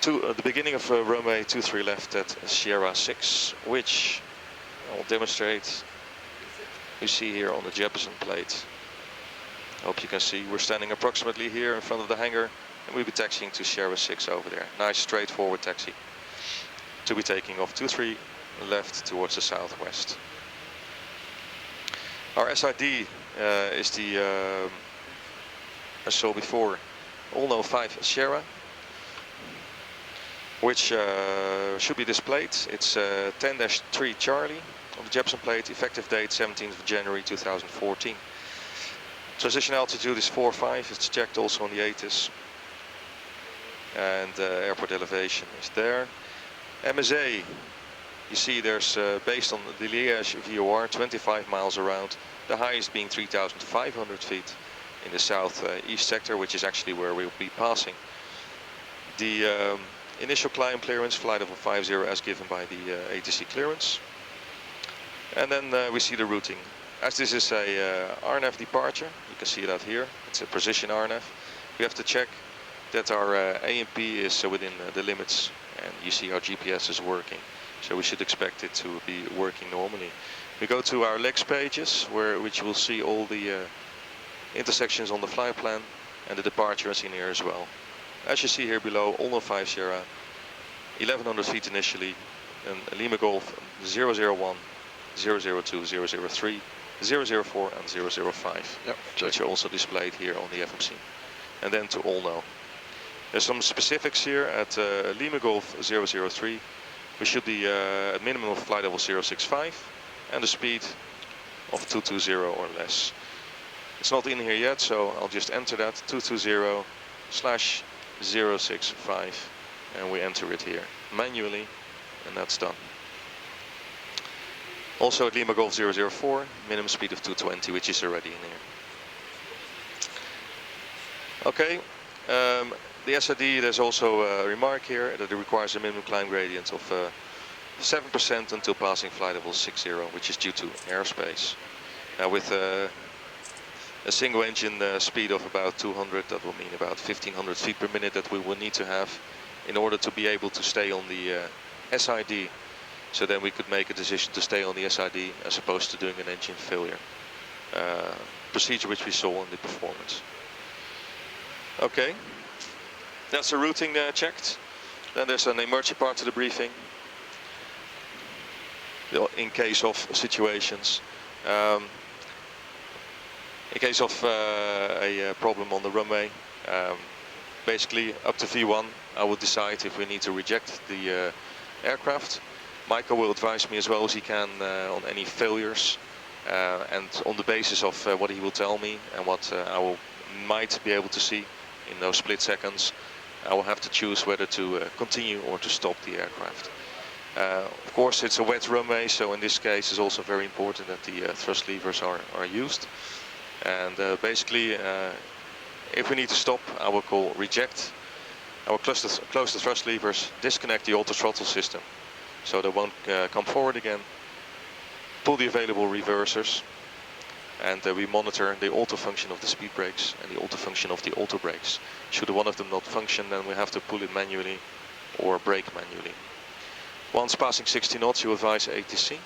to the beginning of runway 23 left at Sierra 6, which I'll demonstrate. You see here on the Jeppesen plate. Hope you can see. We're standing approximately here in front of the hangar, and we'll be taxiing to Sierra 6 over there. Nice straightforward taxi to be taking off 23 left towards the southwest. Our SID is the, as saw before, all 05 Sierra, which should be displayed. It's 10-3 Charlie on the Jeppesen plate, effective date 17th of January 2014. Transition altitude is 45, it's checked also on the ATIS. And airport elevation is there. MSA, you see there's, based on the Liege VOR, 25 miles around, the highest being 3,500 feet in the southeast sector, which is actually where we'll be passing. The initial climb clearance, flight level 50 as given by the ATC clearance. And then we see the routing. As this is a RNF departure, you can see that here, it's a precision RNF. We have to check that our AMP is within the limits, and you see our GPS is working. So we should expect it to be working normally. We go to our legs pages, which you will see all the intersections on the flight plan, and the departure is in here as well. As you see here below, all 05 Sierra, 1100 feet initially, and Lima Golf 001, 002, 003, 004 and 005, Yep, which are also displayed here on the FMC. And then to all know. There's some specifics here at Lima Golf 003. We should be at minimum of flight level 065 and a speed of 220 or less. It's not in here yet, so I'll just enter that 220/065, and we enter it here manually, and that's done. Also at Lima Golf 004, minimum speed of 220, which is already in here. Okay, the SID, there's also a remark here that it requires a minimum climb gradient of 7% until passing flight level 60, which is due to airspace. Now with a single engine speed of about 200, that will mean about 1500 feet per minute that we will need to have in order to be able to stay on the SID. So then we could make a decision to stay on the SID as opposed to doing an engine failure procedure, which we saw in the performance. Okay, that's the routing checked. Then there's an emergency part to the briefing in case of situations. In case of a problem on the runway, basically up to V1, I will decide if we need to reject the aircraft. Michael will advise me as well as he can on any failures, and on the basis of what he will tell me and what I might be able to see in those split seconds, I will have to choose whether to continue or to stop the aircraft. Of course, it's a wet runway, so in this case it's also very important that the thrust levers are used. And basically, if we need to stop, I will call reject. I will close the thrust levers, disconnect the auto throttle system, so they won't come forward again. Pull the available reversers, and we monitor the auto function of the speed brakes and the auto function of the auto brakes. Should one of them not function, then we have to pull it manually or brake manually. Once passing 60 knots, you advise ATC.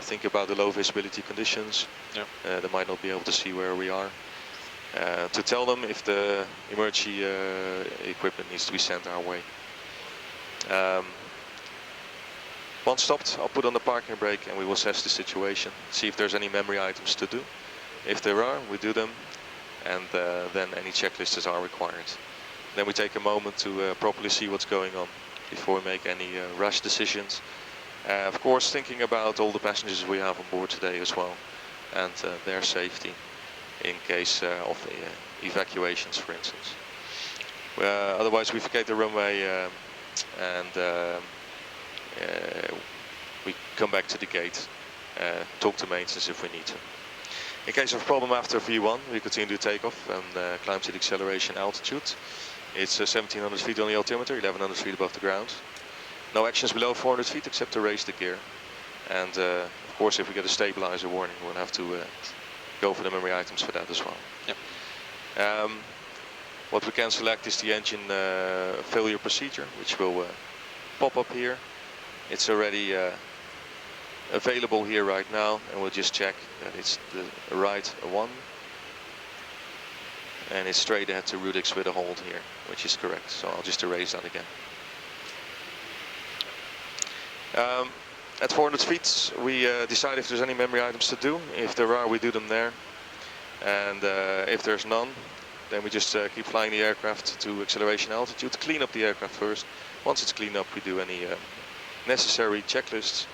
Think about the low visibility conditions. Yeah. They might not be able to see where we are. To tell them if the emergency equipment needs to be sent our way. Once stopped, I'll put on the parking brake and we will assess the situation, see if there's any memory items to do. If there are, we do them, and then any checklists are required. Then we take a moment to properly see what's going on before we make any rash decisions. Of course, thinking about all the passengers we have on board today as well, and their safety in case of evacuations, for instance. Otherwise, we vacate the runway and we come back to the gate, talk to maintenance if we need to. In case of problem after V1, we continue to take off and climb to the acceleration altitude. It's 1700 feet on the altimeter, 1100 feet above the ground. No actions below 400 feet except to raise the gear. And of course, if we get a stabilizer warning, we'll have to go for the memory items for that as well. Yep. What we can select is the engine failure procedure, which will pop up here. It's already available here right now, and we'll just check that it's the right one. And it's straight ahead to Rudix with a hold here, which is correct. So I'll just erase that again. At 400 feet, we decide if there's any memory items to do. If there are, we do them there. And if there's none, then we just keep flying the aircraft to acceleration altitude, clean up the aircraft first. Once it's cleaned up, we do any necessary checklists.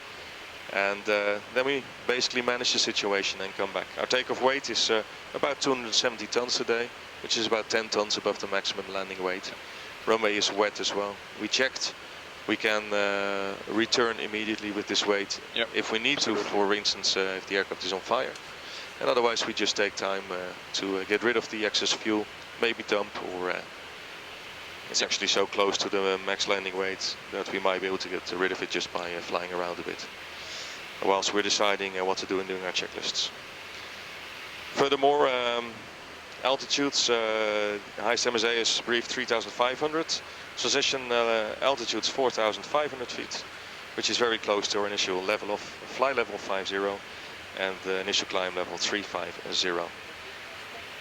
And then we basically manage the situation and come back. Our takeoff weight is about 270 tons today, which is about 10 tons above the maximum landing weight. Runway is wet as well. We checked. We can return immediately with this weight. Yep. If we need to, for instance, if the aircraft is on fire. And otherwise we just take time to get rid of the excess fuel, maybe dump, or it's actually so close to the max landing weight that we might be able to get rid of it just by flying around a bit. whilst we're deciding what to do and doing our checklists. Furthermore, altitudes, highest MSA is briefed 3,500. Transition altitudes 4,500 feet, which is very close to our initial level of flight level 50 and the initial climb level 350.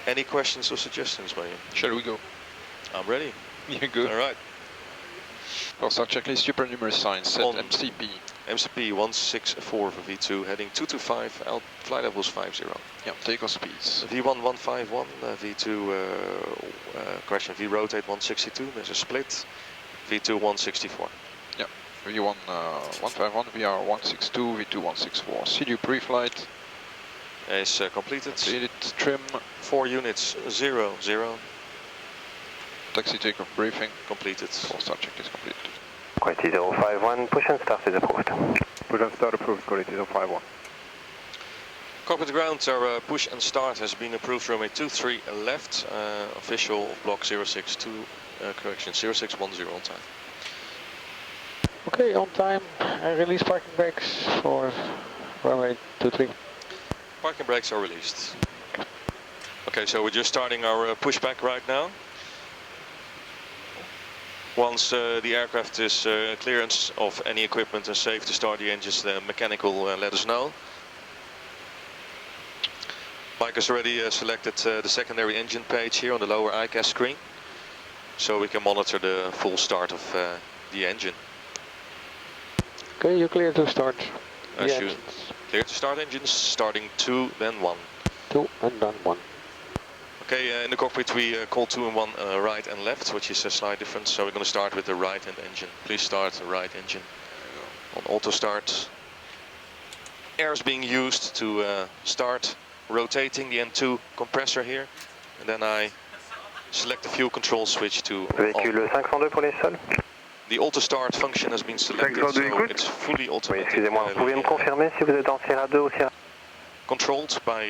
Any questions or suggestions, William? Shall we go? I'm ready. You're good. All right. For start checklist, supernumerous signs, set On MCP. MCP 164 for V2, heading 225, flight levels 50. Yeah, takeoff speeds. V1 151, V2 correction, V rotate 162, there's a split. V2 164. Yeah, V1 151, VR 162, V2 164. CDU pre-flight. Is completed. Completed. Trim. 4 units 0 0. Taxi takeoff briefing. Completed. Full start checklist completed. Quality 051, push and start is approved. Push and start approved, quality 051. Cockpit ground, our push and start has been approved from a 23 left, official block 062, correction 0610 on time. Okay, on time. Release parking brakes for runway 23. Parking brakes are released. Okay, so we're just starting our pushback right now. Once the aircraft is clearance of any equipment and safe to start the engines, the mechanical let us know. Mike has already selected the secondary engine page here on the lower ICAS screen, so we can monitor the full start of the engine. Okay, you're clear to start the As you engines. clear to start engines, starting 2, then 1. 2 and then 1. Okay, in the cockpit we call 2 and 1 right and left, which is a slight difference. So we're going to start with the right hand engine. Please start the right engine on auto start. Air is being used to start rotating the N2 compressor here. And then I select the fuel control switch to Véhicule 502 pour les sols. The auto start function has been selected, so it's fully Oui, automatic. excusez-moi, vous pouvez me confirmer si vous êtes en Sierra 2 ou Sierra... Controlled by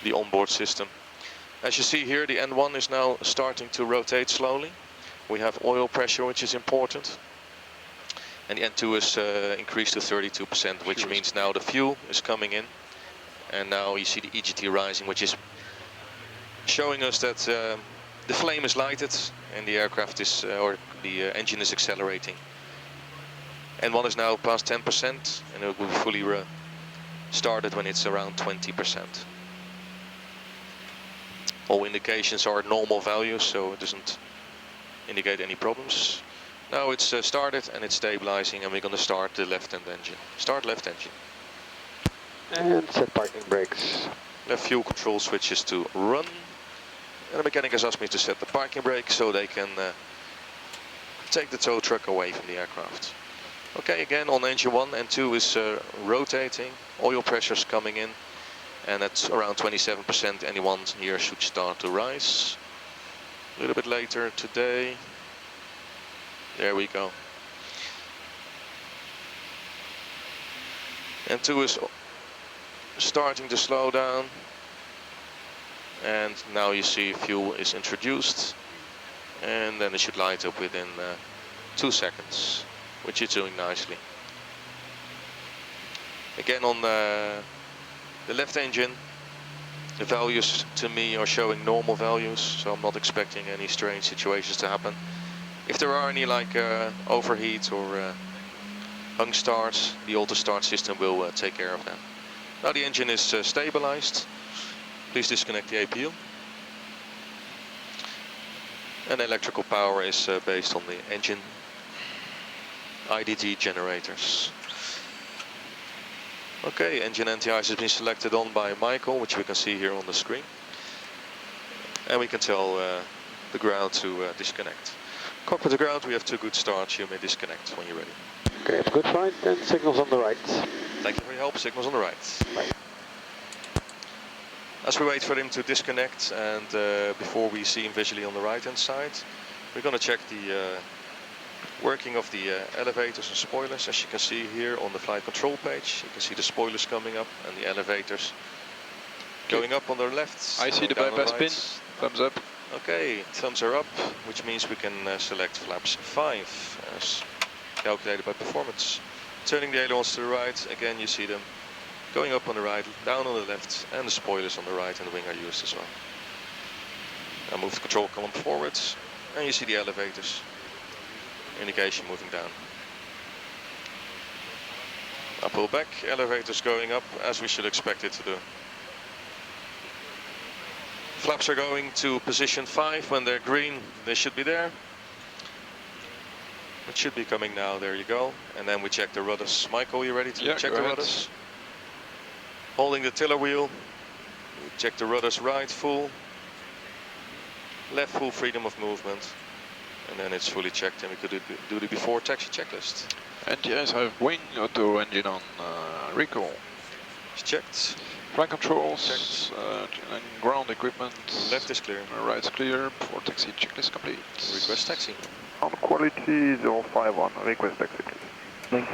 the onboard system. As you see here, the N1 is now starting to rotate slowly. We have oil pressure, which is important. And the N2 is increased to 32%, which means now the fuel is coming in. And now you see the EGT rising, which is showing us that the flame is lighted and the aircraft is, or the engine is accelerating. N1 is now past 10% and it will be fully started when it's around 20%. All indications are normal values, so it doesn't indicate any problems. Now it's started and it's stabilizing, and we're going to start the left-hand engine. Start left engine. And set parking brakes. Left fuel control switches to run. And the mechanic has asked me to set the parking brake so they can take the tow truck away from the aircraft. Okay, again on engine 1 and 2 is rotating. Oil pressure's coming in. And at around 27%, anyone here should start to rise. A little bit later today. There we go. And 2 is starting to slow down. And now you see fuel is introduced. And then it should light up within 2 seconds, which is doing nicely. Again on the left engine, the values to me are showing normal values, so I'm not expecting any strange situations to happen. If there are any like overheat or hung starts, the auto start system will take care of that. Now the engine is stabilized. Please disconnect the APU. And electrical power is based on the engine IDT generators. Okay, engine anti-ice has been selected on by Michael, which we can see here on the screen. And we can tell the ground to disconnect. Cockpit to ground, we have 2 good starts. You may disconnect when you're ready. Okay, have a good flight and signals on the right. Thank you for your help. Signals on the right. Bye. As we wait for him to disconnect and before we see him visually on the right hand side, we're going to check the working of the elevators and spoilers. As you can see here on the flight control page, you can see the spoilers coming up and the elevators going up on the left. I see the bypass pin. Thumbs up. Okay, thumbs are up, which means we can select flaps 5 as calculated by performance. Turning the ailerons to the right, again you see them going up on the right, down on the left, and the spoilers on the right and the wing are used as well. Now move the control column forwards, and you see the elevators, indication moving down. Now pull back, elevators going up as we should expect it to do. Flaps are going to position 5. When they're green, they should be there. It should be coming now, there you go. And then we check the rudders. Michael, you ready to check the rudders? Holding the tiller wheel, we check the rudders right full, left full freedom of movement, and then it's fully checked and we could do the before taxi checklist. And yes, I have wing auto engine on recall. It's checked. Flight controls and ground equipment. Left is clear. Right is clear. For taxi checklist complete. Request taxi. On quality 051, request taxi please.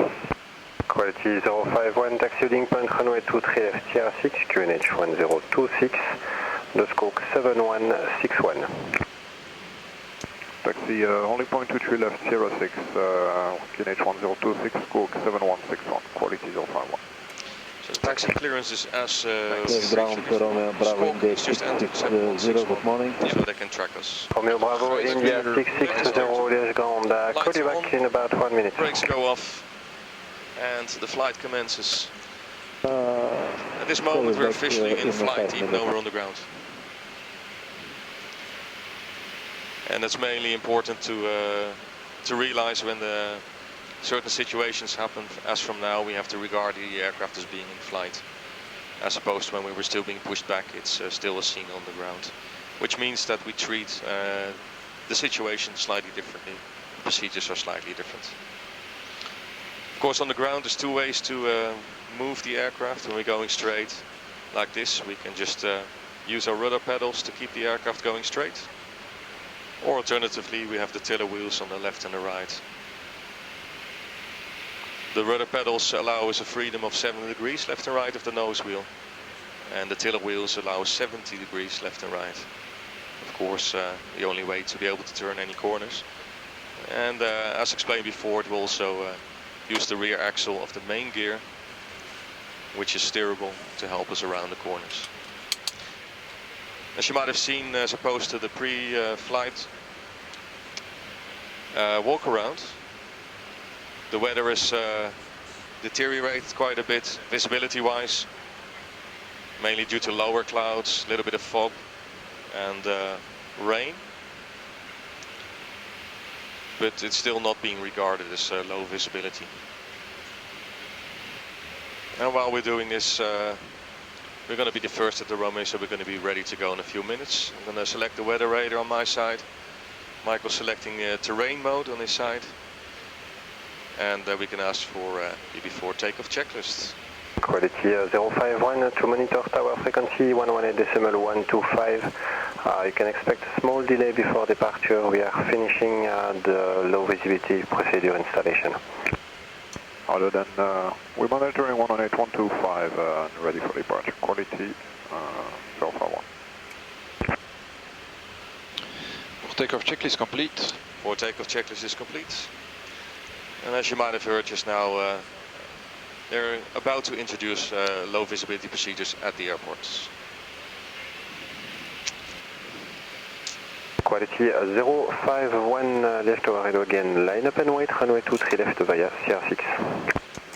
Quality 051, taxi heading point runway 23 left TR6, QNH 1026, the stroke 7161. Taxi only point 23 left 06, QNH 1026, stroke 7161, quality 051. So the taxi clearance is as Yes, ground Romeo Bravo India 660, good morning. So they can track us. Romeo Bravo India 660, Liege ground, call you back in about 1 minute. Brakes go off and the flight commences. At this moment we're officially in flight, even though we're on the ground. And that's mainly important to realize when the certain situations happen. As from now, we have to regard the aircraft as being in flight, as opposed to when we were still being pushed back. It's still a scene on the ground, which means that we treat the situation slightly differently. The procedures are slightly different. Of course, on the ground, there's 2 ways to move the aircraft. When we're going straight like this, we can just use our rudder pedals to keep the aircraft going straight. Or alternatively, we have the tiller wheels on the left and the right. The rudder pedals allow us a freedom of 7 degrees left and right of the nose wheel. And the tiller wheels allow 70 degrees left and right. Of course, the only way to be able to turn any corners. And as explained before, it will also use the rear axle of the main gear, which is steerable to help us around the corners. As you might have seen, as opposed to the pre-flight walk around, the weather is deteriorated quite a bit visibility wise, mainly due to lower clouds, a little bit of fog and rain. But it's still not being regarded as low visibility. And while we're doing this, we're going to be the first at the runway, so we're going to be ready to go in a few minutes. I'm going to select the weather radar on my side. Michael's selecting terrain mode on his side. And we can ask for the before takeoff checklist. Quality 051 to monitor tower frequency 118.125. You can expect a small delay before departure. We are finishing the low visibility procedure installation. Other than we're monitoring 118.125 and ready for departure. Quality 051. For takeoff checklist complete. For takeoff checklist is complete. And as you might have heard just now, they're about to introduce low visibility procedures at the airports. Quality 051 Liege to Laredo again. Line up and wait, runway 23 left via CR6.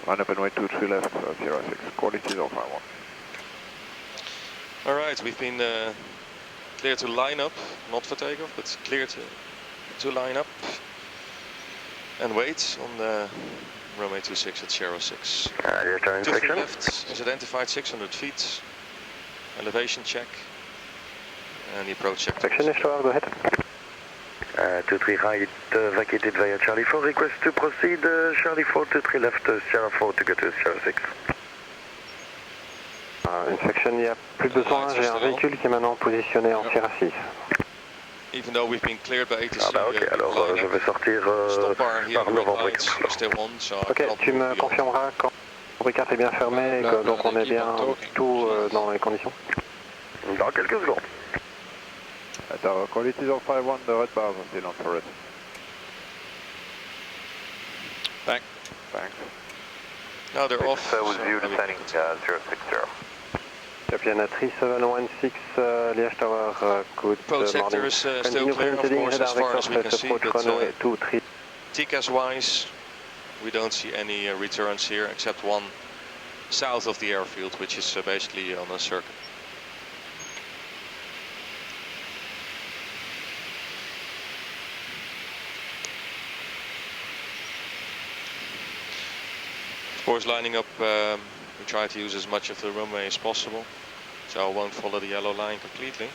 Line up and wait 23 left, CR6. Quality 051. Alright, we've been cleared to line up, not for takeoff, but cleared to line up and wait on the runway 26 at 06. 23 left is identified 600 feet. Elevation check. And the approach check. Section is go ahead. 23 right, vacated via Charlie 4. Request to proceed, Charlie 4, 23 left, Sierra 4 to go to Sierra 6. Inspection, il n'y a plus besoin, j'ai un véhicule qui est maintenant positionné en Sierra 6. Even though we've been cleared by ATC, Ah bah ok, alors je vais sortir par novembre 4. Ok, tu me confirmeras quand le 4 est bien fermé et que donc on est bien tout dans les conditions. Dans quelques secondes. Attends, quality 051, the red bars are still on for it. Thanks. Now they're off. With so view now we descending can continue. 060. Japan 3716, Liege Tower, good Approach sector morning. is still Continue clear, of heading course, as radar far as we can vector, see, approach but runway 23. TCAS-wise, we don't see any returns here, except one south of the airfield, which is basically on a circuit. Of course, lining up, we try to use as much of the runway as possible, so I won't follow the yellow line completely.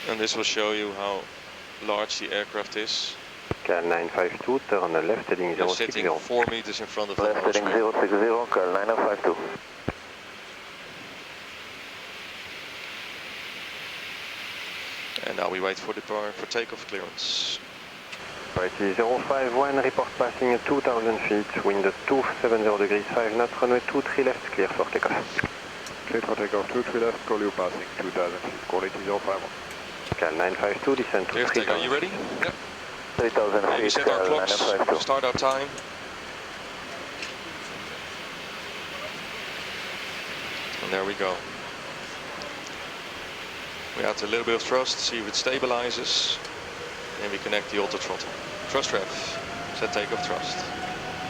And this will show you how large the aircraft is. Cal 952, turn left heading They're sitting 060. 4 meters in front of the Left nose heading wheel. 060, Cal 9052. And now we wait for takeoff clearance. Right, 051, report passing 2000 feet, wind 270 degrees, 5 knots, runway 23 left, clear for takeoff. Clear for takeoff, 23 left, call you passing 2000 feet, quality 051. Cal 952, descend to Clear for takeoff. Are 3000. you ready? Yep. 3000 We feet, set our Cal clocks, 9052. start our time. And there we go. We add a little bit of thrust, see if it stabilizes. And we connect the auto throttle. Thrust rev, set takeoff thrust.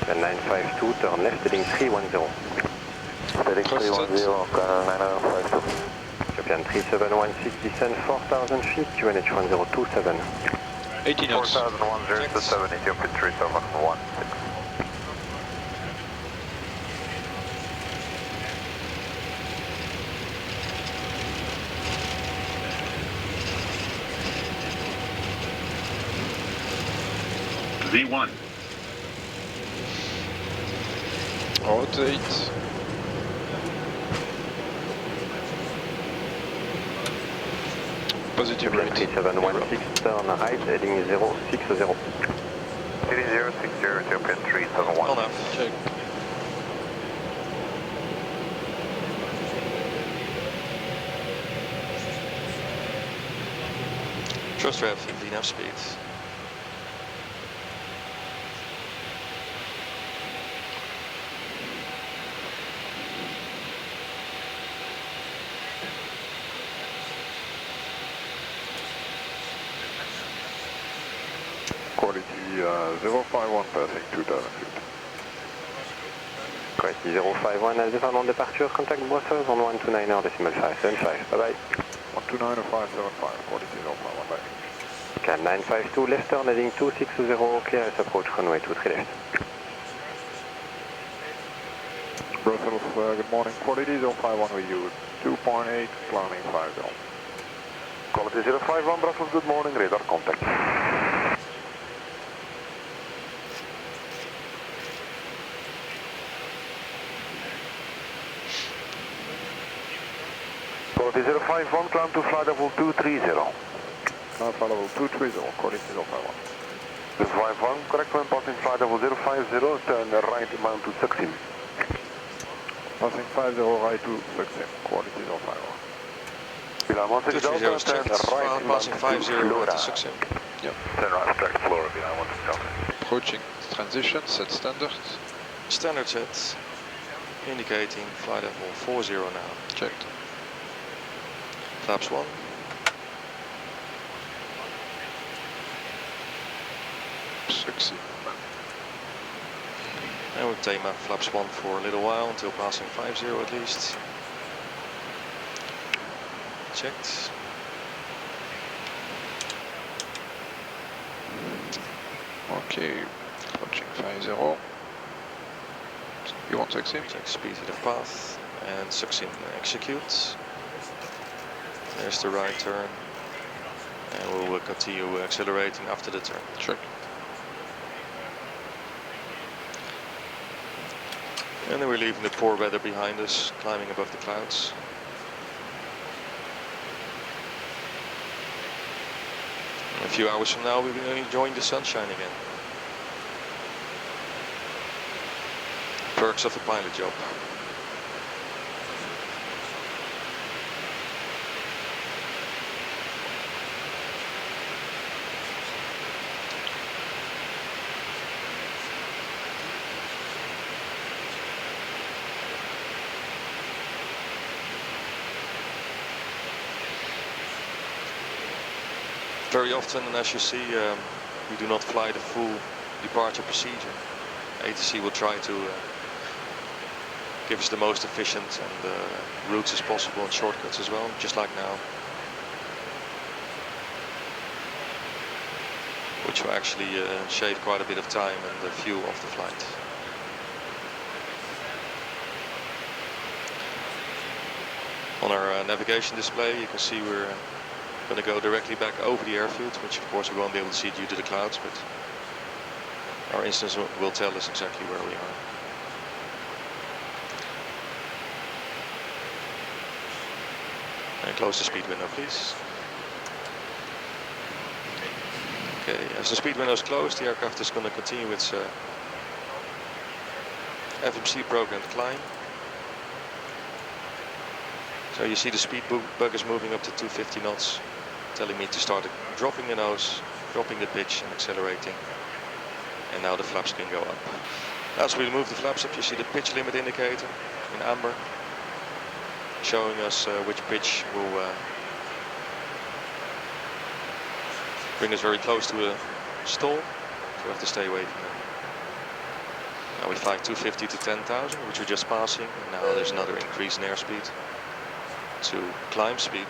Cal 952, turn left heading 310. Heading 310, Cal 9052. Japan 3716, descend 4000 feet, QNH 1027. 80 knots. 4010 to 7, Ethiopian 3716. V1. Rotate. Positive Japan right. 3716, turn right heading 060. 3060, Ethiopian On 371. up. Check. Thrust rev, VNAV speed. Quality 051 passing 2000 feet. Quality 051, as if on departure, contact Brussels on 129.575. Bye bye. 1290575, quality 051 bye. Cal 952, left turn heading 260, clear as approach runway 23 left. Brussels, good morning, quality 051 with you, 2.8, climbing 50. Quality 051, Brussels, good morning, radar contact. Quality 051, climb to flight level 230. Now flight level 230, quality 051. 051, correct when passing flight level 050, turn right mount to 16. Passing 50 right to success, quality 051. Below 230 16 is turn checked, right passing mount 50 to right Flora. to success. Turn right, direct Flora, below 16. Approaching transition, set standard. Standard set, indicating flight level 40 now. Checked. Flaps 1. Succeed. And we'll take my flaps 1 for a little while, until passing 50 at least. Checked. Okay, approaching 50. You want to exit? Check speed to the path and succeed execute. There's the right turn. And we will continue accelerating after the turn. Check. And then we're leaving the poor weather behind us, climbing above the clouds. A few hours from now, we'll be enjoying the sunshine again. perks of a pilot job. Very often, and as you see, we do not fly the full departure procedure. ATC will try to give us the most efficient and routes as possible and shortcuts as well, just like now. Which will actually shave quite a bit of time and the fuel off the flight. On our navigation display you can see we're going to go directly back over the airfield, which of course we won't be able to see due to the clouds, but our instance will tell us exactly where we are. And close the speed window, please. Okay, as the speed window is closed, the aircraft is going to continue its FMC programmed climb. So you see the speed bug is moving up to 250 knots, telling me to start dropping the nose, dropping the pitch and accelerating. And now the flaps can go up. As we move the flaps up, you see the pitch limit indicator in amber, showing us which pitch will bring us very close to a stall, so we have to stay away from that. Now we fly 250 to 10,000, which we're just passing, and now there's another increase in airspeed to climb speed.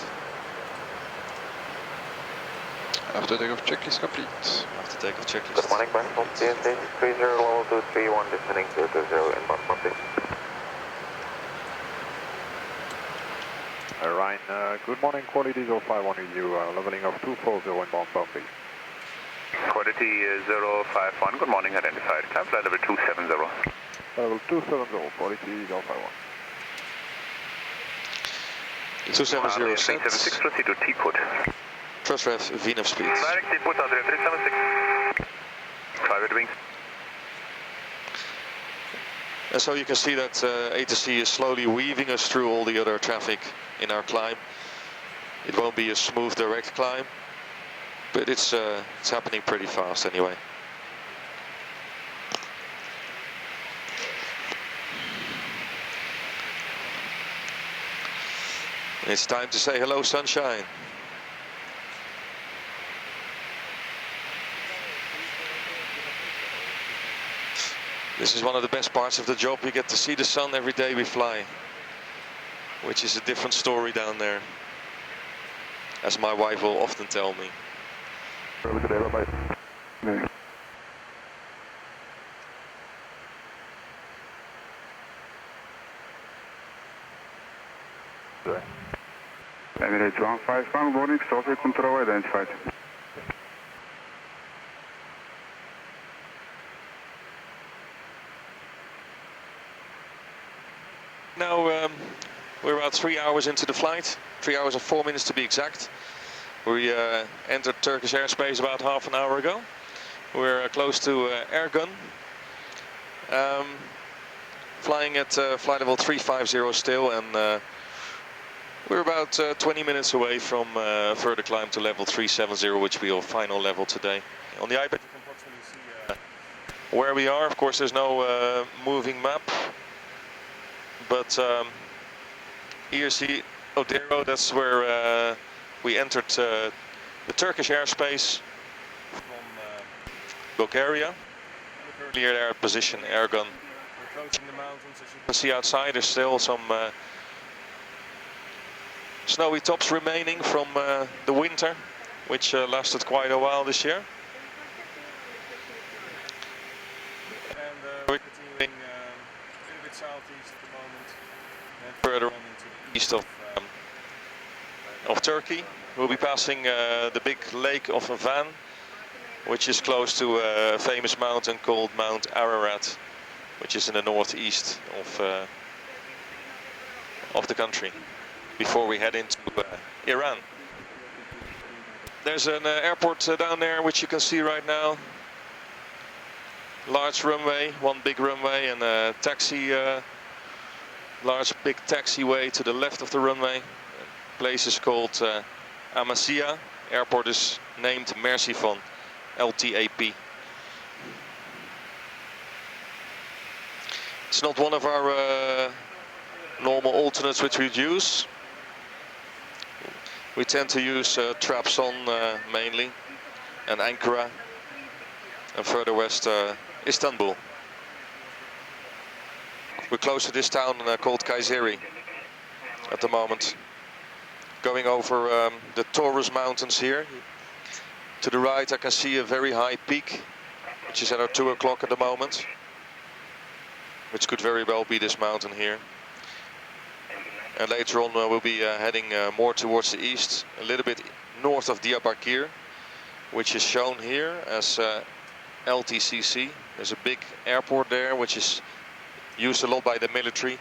After takeoff check is complete. After takeoff check is Good morning, Brentford, TNT 30 level 231, descending 220, inbound Monday. Ryan, good morning, quality 051 with you, leveling of 240 inbound Bombay. Quality 051, good morning, identified. Climb flight level 270. Level 270, quality 051. 270 set. 376, proceed to T-code. Trust rev, VNAV speeds. Direct T-code, 376. Private wing. And so you can see that ATC is slowly weaving us through all the other traffic in our climb. It won't be a smooth direct climb, but it's happening pretty fast anyway. It's time to say hello, sunshine. This is one of the best parts of the job. We get to see the sun every day we fly, which is a different story down there, as my wife will often tell me. Emirates 151, boarding, traffic control identified. Now we're about 3 hours into the flight, 3 hours and 4 minutes to be exact. We entered Turkish airspace about half an hour ago. We're close to Ergun, flying at flight level 350 still, and we're about 20 minutes away from further climb to level 370, which will be our final level today. On the iPad you can approximately see where we are. Of course there's no moving map, but here you see Odero, that's where we entered the Turkish airspace from Bulgaria. Currently at our position, Ergun. We're approaching the mountains. As you can see outside, there's still some snowy tops remaining from the winter, which lasted quite a while this year. And we're continuing a little bit southeast at the moment, and further on into the east of Turkey. We'll be passing the big lake of Van, which is close to a famous mountain called Mount Ararat, which is in the northeast of the country, before we head into Iran. There's an airport down there which you can see right now. large runway, one big runway and a taxi, large big taxiway to the left of the runway. The place is called Amasya. Airport is named Mersifon, LTAP. It's not one of our normal alternates which we'd use. We tend to use Trabzon mainly, and Ankara, and further west Istanbul. We're close to this town called Kayseri at the moment. Going over the Taurus Mountains here. To the right I can see a very high peak, which is at our 2 o'clock at the moment. Which could very well be this mountain here. And later on we'll be heading more towards the east, a little bit north of Diyarbakir, which is shown here as LTCC. There's a big airport there, which is used a lot by the military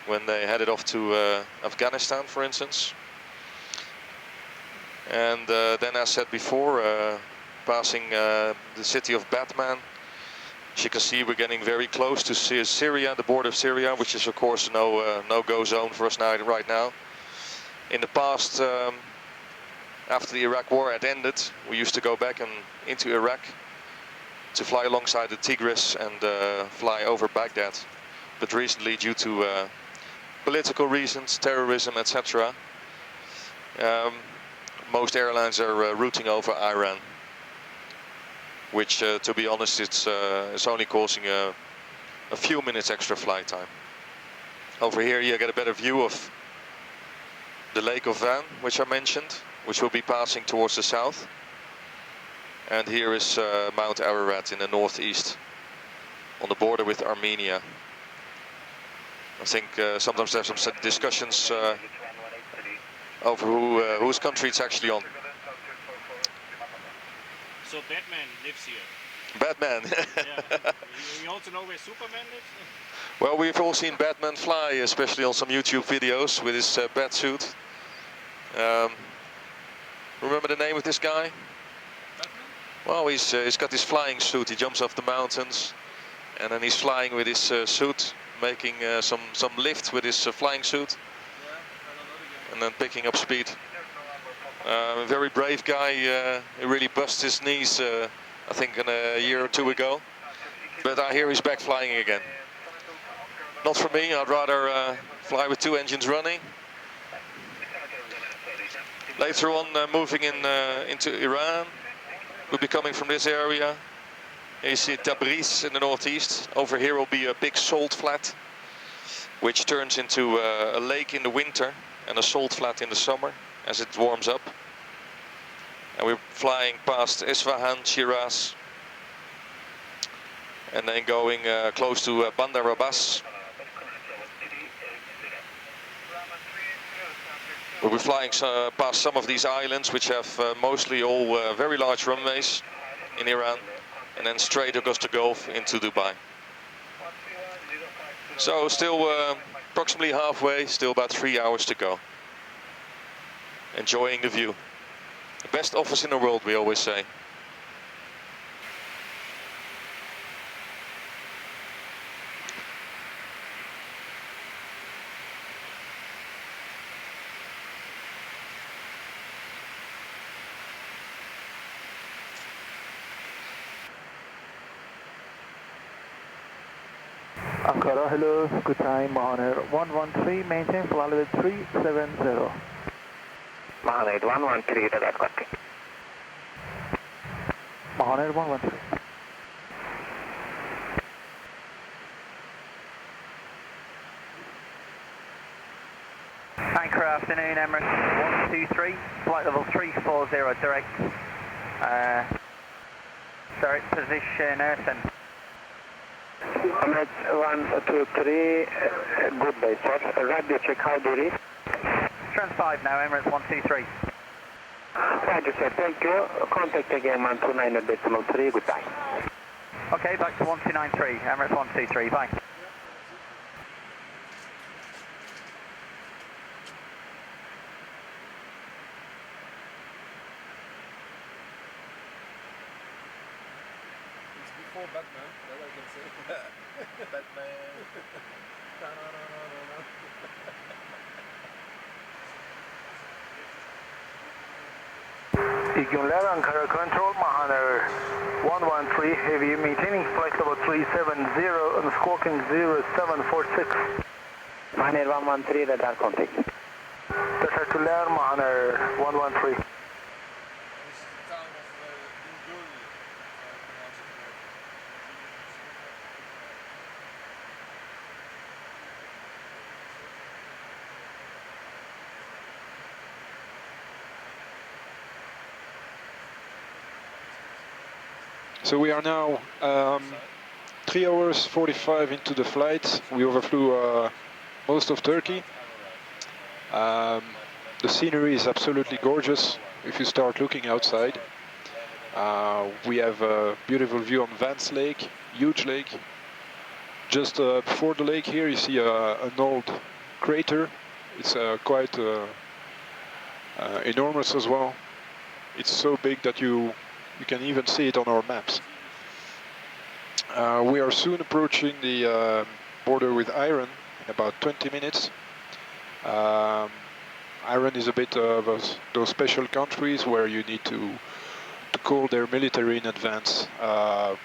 when they headed off to Afghanistan, for instance. And then, as said before, passing the city of Batman. As you can see, we're getting very close to Syria, the border of Syria, which is of course no-go zone for us right now. In the past, after the Iraq war had ended, we used to go back into Iraq to fly alongside the Tigris and fly over Baghdad. But recently, due to political reasons, terrorism, etc., most airlines are routing over Iran. Which, to be honest, it's only causing a few minutes extra flight time. Over here you get a better view of the Lake of Van, which I mentioned, which will be passing towards the south. And here is Mount Ararat in the northeast, on the border with Armenia. I think sometimes there's some discussions over whose country it's actually on. So Batman lives here. Batman. Yeah. You also know where Superman lives? Well, we've all seen Batman fly, especially on some YouTube videos with his bat suit. Remember the name of this guy? Batman? Well, he's got this flying suit. He jumps off the mountains, and then he's flying with his suit, making some lift with his flying suit, and then picking up speed. A very brave guy. He really bust his knees, I think, a year or two ago. But I hear he's back flying again. Not for me. I'd rather fly with 2 engines running. Later on, moving into Iran. We'll be coming from this area. Here you see Tabriz in the northeast. Over here will be a big salt flat, which turns into a lake in the winter and a salt flat in the summer, as it warms up. And we're flying past Isfahan, Shiraz, and then going close to Bandar Abbas. We'll be flying past some of these islands, which have mostly all very large runways in Iran, and then straight across the Gulf into Dubai. So still approximately halfway, still about 3 hours to go. Enjoying the view. The best office in the world, we always say. Ankara, hello, good time, Mahaner 113, maintain flight level 370. Mahaner 113, that's correct. Mahaner 113. Ankara, afternoon, Emirates 123, flight level 340 direct. Direct position, Earthen. Emirates 123, goodbye sir. Radio check, how do you read? Trans 5 now, Emirates 123. Roger sir, thank you. Contact again 129.3, goodbye. Okay, back to 1293, Emirates 123, bye. before Batman, that I can say. Batman. Eagle 11, Carrier Control, Mahana 113 Heavy, maintaining flight level 370 and squawking 0746. Mahana 113, radar contact. Desert to Lair, Mahana 113. So we are now 3 hours 45 into the flight. We overflew most of Turkey. The scenery is absolutely gorgeous if you start looking outside. We have a beautiful view on Vance Lake, huge lake. Just before the lake here you see an old crater. It's quite enormous as well. It's so big that you can even see it on our maps. We are soon approaching the border with Iran in about 20 minutes. Iran is a bit of those special countries where you need to call their military in advance,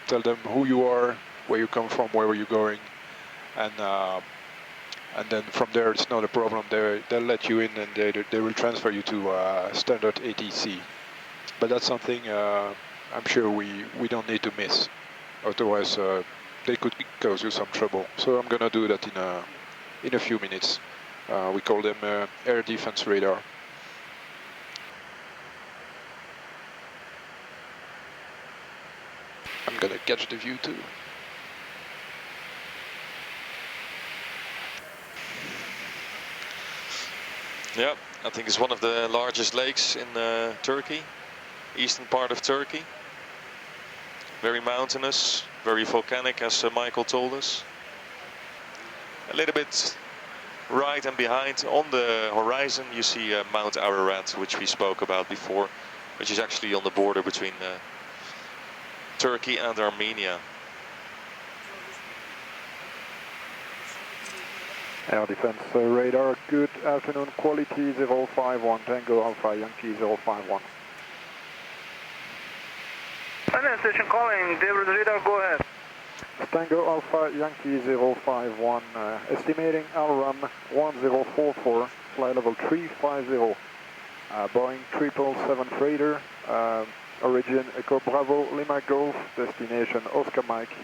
tell them who you are, where you come from, where are you going, and then from there it's not a problem. They'll let you in and they will transfer you to standard ATC. But that's something I'm sure we don't need to miss. Otherwise, they could cause you some trouble. So I'm gonna do that in a few minutes. We call them air defense radar. I'm gonna catch the view too. Yeah, I think it's one of the largest lakes in Turkey, eastern part of Turkey. Very mountainous, very volcanic, as Michael told us. A little bit right and behind on the horizon you see Mount Ararat, which we spoke about before, which is actually on the border between Turkey and Armenia. Air Defense Radar, good afternoon, quality 051, Tango Alpha Yankee 051. Station calling, David Radar, go ahead. Tango Alpha Yankee 051, estimating LRAM 1044, flight level 350, Boeing 777 freighter, origin Echo Bravo, Lima Golf, destination Oscar Mike,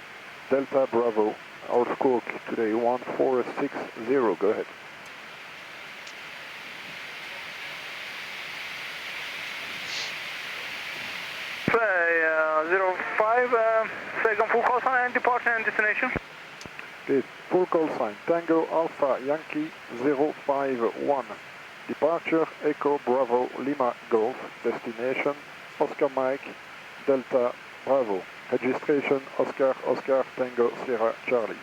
Delta Bravo, Outcook today 1460, go ahead. Say 05, second full call sign and departure and destination. Okay, full call sign, Tango Alpha Yankee 051, departure Echo Bravo Lima Golf, destination Oscar Mike, Delta Bravo, registration Oscar Oscar Tango Sierra Charlie.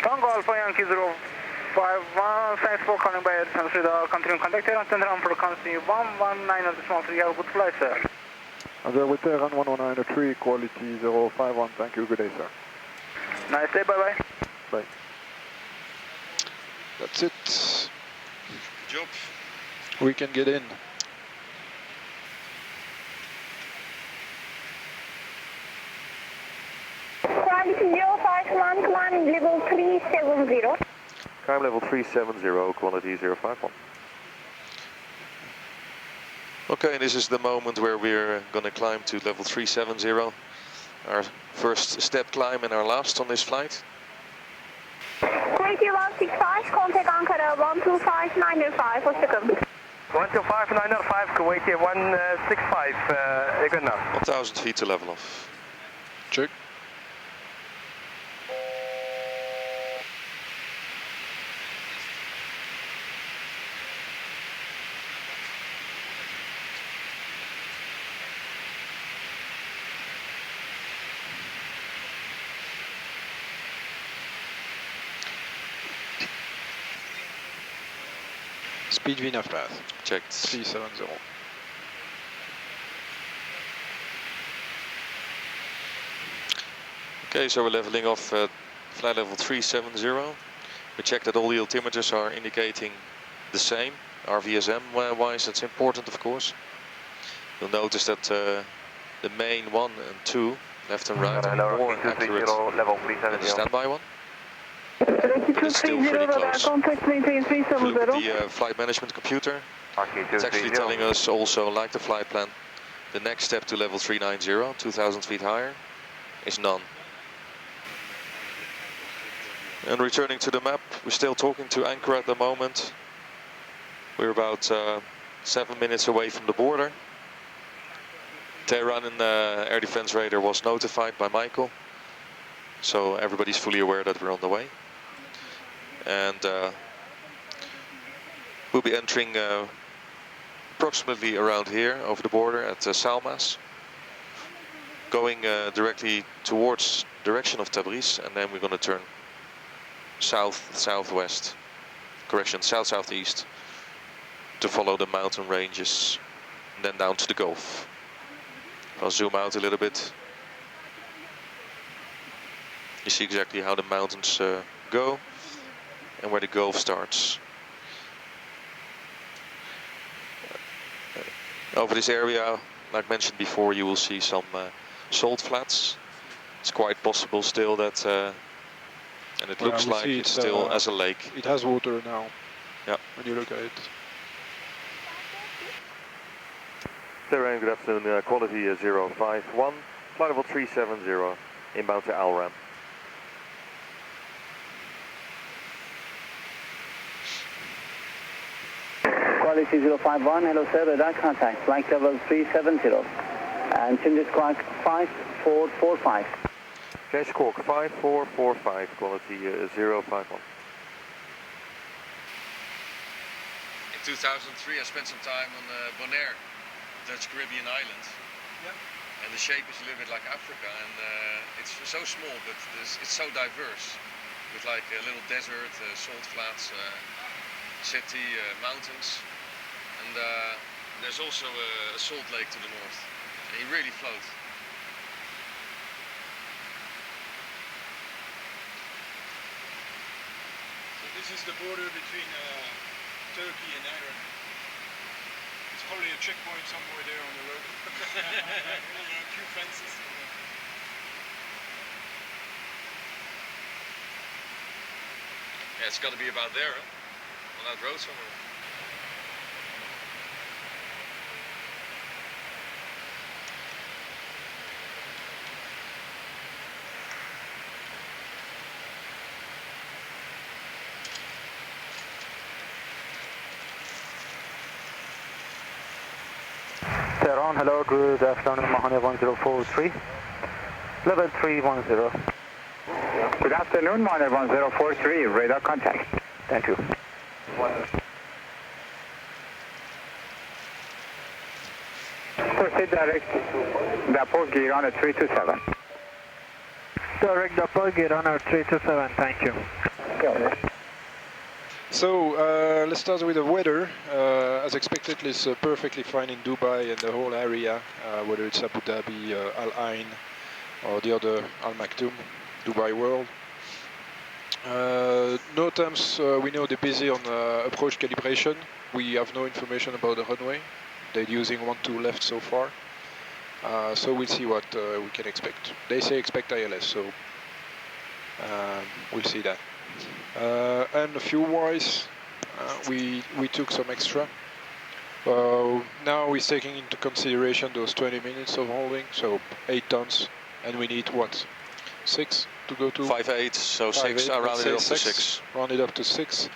Tango Alpha Yankee 051, thanks for calling by Air Defense Radar. Continuing contact here on Tenderham for frequency 119 of the small 3, have a good flight, sir. Under with Terran 11903, quality 051, thank you, good day, sir. Nice day, bye-bye. Bye. That's it. Good job. We can get in. Quality 051, climb level 370. Climb level 370, quality 051. Okay, this is the moment where we're going to climb to level 370. Our first step climb and our last on this flight. Quality 165, contact Ankara 125.905, what's the code? 125.905, Kuwait 165, good enough. 1000 feet to level off. Check. Speed VNAV path. Checked. 370. Okay, so we're leveling off at flight level 370. We check that all the altimeters are indicating the same. RVSM wise, that's important, of course. You'll notice that the main 1 and 2, left and right, are more accurate than the standby one. But it's still pretty close. If you look at the flight management computer, it's actually telling us also, like the flight plan, the next step to level 390, 2,000 feet higher, is none. And returning to the map, we're still talking to anchor at the moment. We're about 7 minutes away from the border. Tehran and air defense radar was notified by Michael, so everybody's fully aware that we're on the way. And we'll be entering approximately around here over the border at Salmas, going directly towards direction of Tabriz, and then we're going to turn south-southwest, correction, south-southeast, to follow the mountain ranges and then down to the Gulf. I'll zoom out a little bit. You see exactly how the mountains go and where the Gulf starts. Over this area, like mentioned before, you will see some salt flats. It's quite possible still that, and it looks like it's still as a lake. It has water now. Yeah. When you look at it. Terrain, good afternoon, quality 051, flight level 370, inbound to Al-Ram. Quality 051, hello sir, radar contact, flight level 370, and change squawk 5445. Okay, squawk 5445, quality 051. In 2003 I spent some time on Bonaire, Dutch Caribbean island. Yep. And the shape is a little bit like Africa, and it's so small, but it's so diverse, with like a little desert, salt flats, city, mountains, and there's also a salt lake to the north, and you really float. So this is the border between Turkey and Iran. It's probably a checkpoint somewhere there on the road. A few fences. Yeah, it's got to be about there, huh? On that road somewhere. Tehran, hello, good afternoon, Mahane 1043, level 310. Good afternoon, Mahane 1043, radar contact. Thank you. Proceed direct, Dapol Giran at 327. Direct Dapol Giran at 327, thank you. So let's start with the weather. As expected, it's perfectly fine in Dubai and the whole area, whether it's Abu Dhabi, Al Ain, or the other Al Maktoum, Dubai World. No times we know they're busy on approach calibration. We have no information about the runway. They're using 1-2 left so far. So we'll see what we can expect. They say expect ILS, so we'll see that. And fuel-wise, we took some extra. Now we're taking into consideration those 20 minutes of holding, so 8 tons, and we need what? 6 to go to? 5.8, so 6. I rounded it up to 6. Round it up to 6.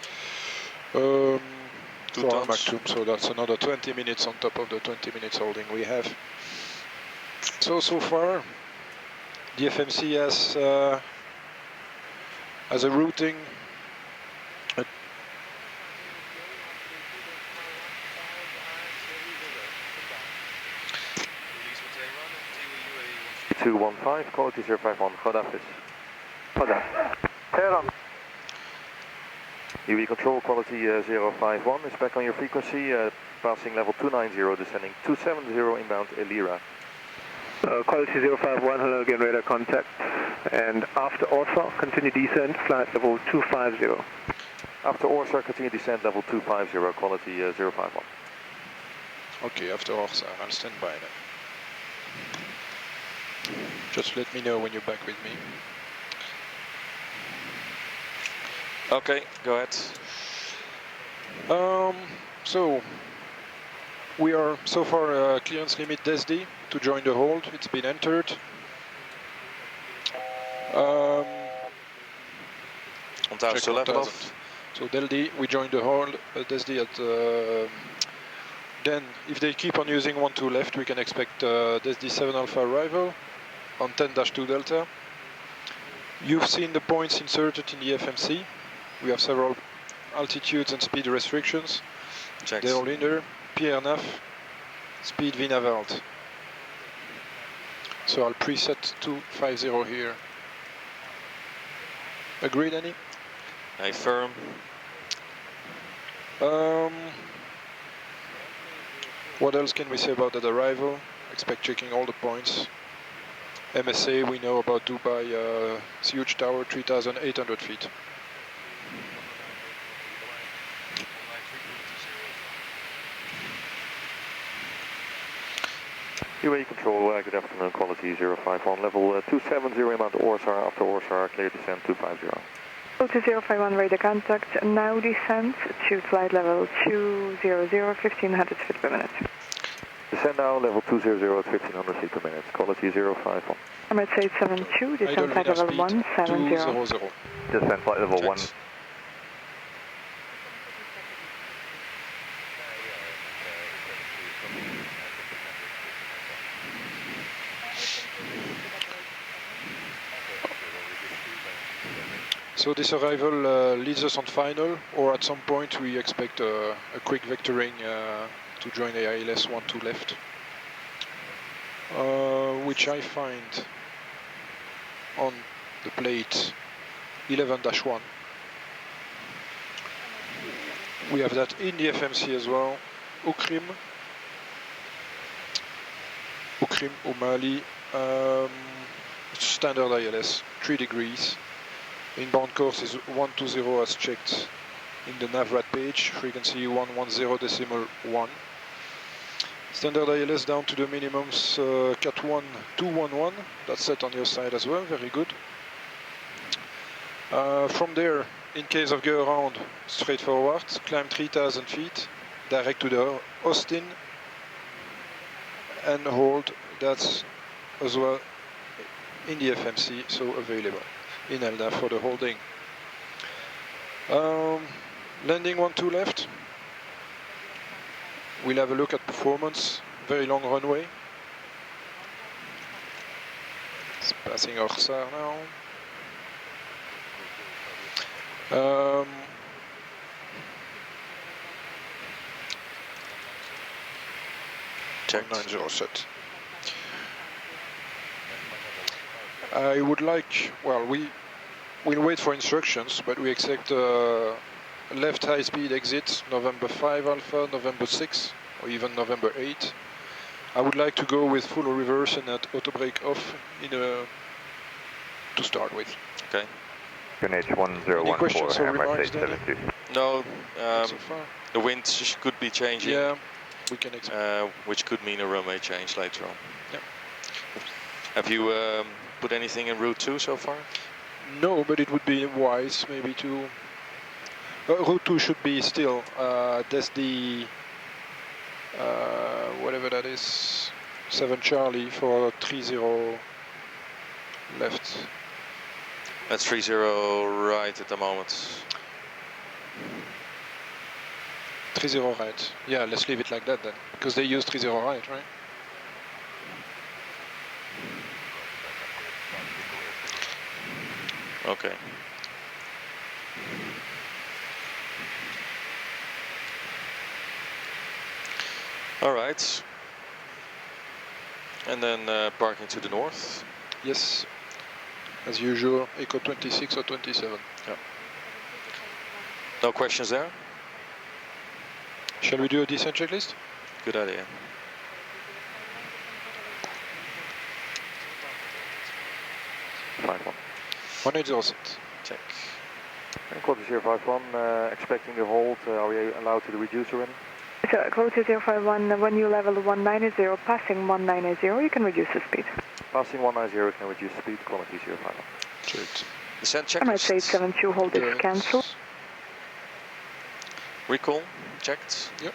2 tons. Maktoum, so that's another 20 minutes on top of the 20 minutes holding we have. So far, the FMC has a routing. Liege 215, quality 051, Khodafis. Tehran. UE control quality 051 is back on your frequency, passing level 290, descending 270 inbound Elira. Quality 051, hello again, radar contact. And after Orsa, continue descent, flight level 250. After Orsa, continue descent level 250, quality 051. Okay, after Orsa, I'll stand by then. Just let me know when you're back with me. Okay, go ahead. So, we are so far clearance limit DESD to join the hold. It's been entered. Onthoud Check zo level 1000. off. So DELD, we joined the hold, DESD at... then, if they keep on using 1-2 left, we can expect DESD 7 Alpha arrival on 10-2 Delta. You've seen the points inserted in the FMC. We have several altitudes and speed restrictions. Checked. They're all in there. Pierre Naf, speed Vinavalt. So I'll preset 250 here. Agreed, Annie? Hey, firm. What else can we say about that arrival? Expect checking all the points. MSA, we know about Dubai, huge tower, 3,800 feet. UAE control, good afternoon, quality 051, level 270 inbound Orsar, after Orsar, clear descent 250. To 051 radar contact, now descent to flight level 200, 1500 feet per minute. Descend now, level 200 at 1500 feet per minute, quality 051. Emirates 872, descent flight level 170. 200. Descent flight level 1. So this arrival leads us on final, or at some point we expect a quick vectoring to join AILS 1-2 left, which I find on the plate 11-1. We have that in the FMC as well. Ukrim, Omali, standard ILS, 3 degrees. Inbound course is 120 as checked in the NAVRAD page, frequency 110.1. Standard ILS down to the minimums, Cat 1 211, that's set on your side as well, very good. From there, in case of go around, straightforward, climb 3,000 feet, direct to the Austin, and hold, that's as well in the FMC, so available in ELDA for the holding. Landing 1-2 left. We'll have a look at performance. Very long runway. It's passing Orsar now. Check 90 set. I would like, well, we'll wait for instructions, but we expect left high speed exit November 5 Alpha, November 6, or even November 8. I would like to go with full reverse and at auto brake off to start with. Okay. Any questions or remarks, Danny? No, So far? the wind could be changing. Yeah, we can expect. Which could mean a runway change later on. Yeah. Have you put anything in route 2 so far? No, but it would be wise maybe to... route 2 should be still, that's the... whatever that is, 7 Charlie for 30 left. That's 30 right at the moment. 30 right. Yeah, let's leave it like that then, because they use 30 right, right? Okay. All right. And then parking to the north. Yes. As usual, Echo 26 or 27. Yeah. No questions there? Shall we do a descent checklist? Good idea. Fine. 1806. Check. And quality 051, expecting the hold. Are we allowed to reduce already? So, quality 051, when you level 190, passing 190, you can reduce the speed. Passing 190 can reduce speed, quality 051. Checked. Descent checklist. Emirates 872, hold is cancelled. Recall, checked. Yep.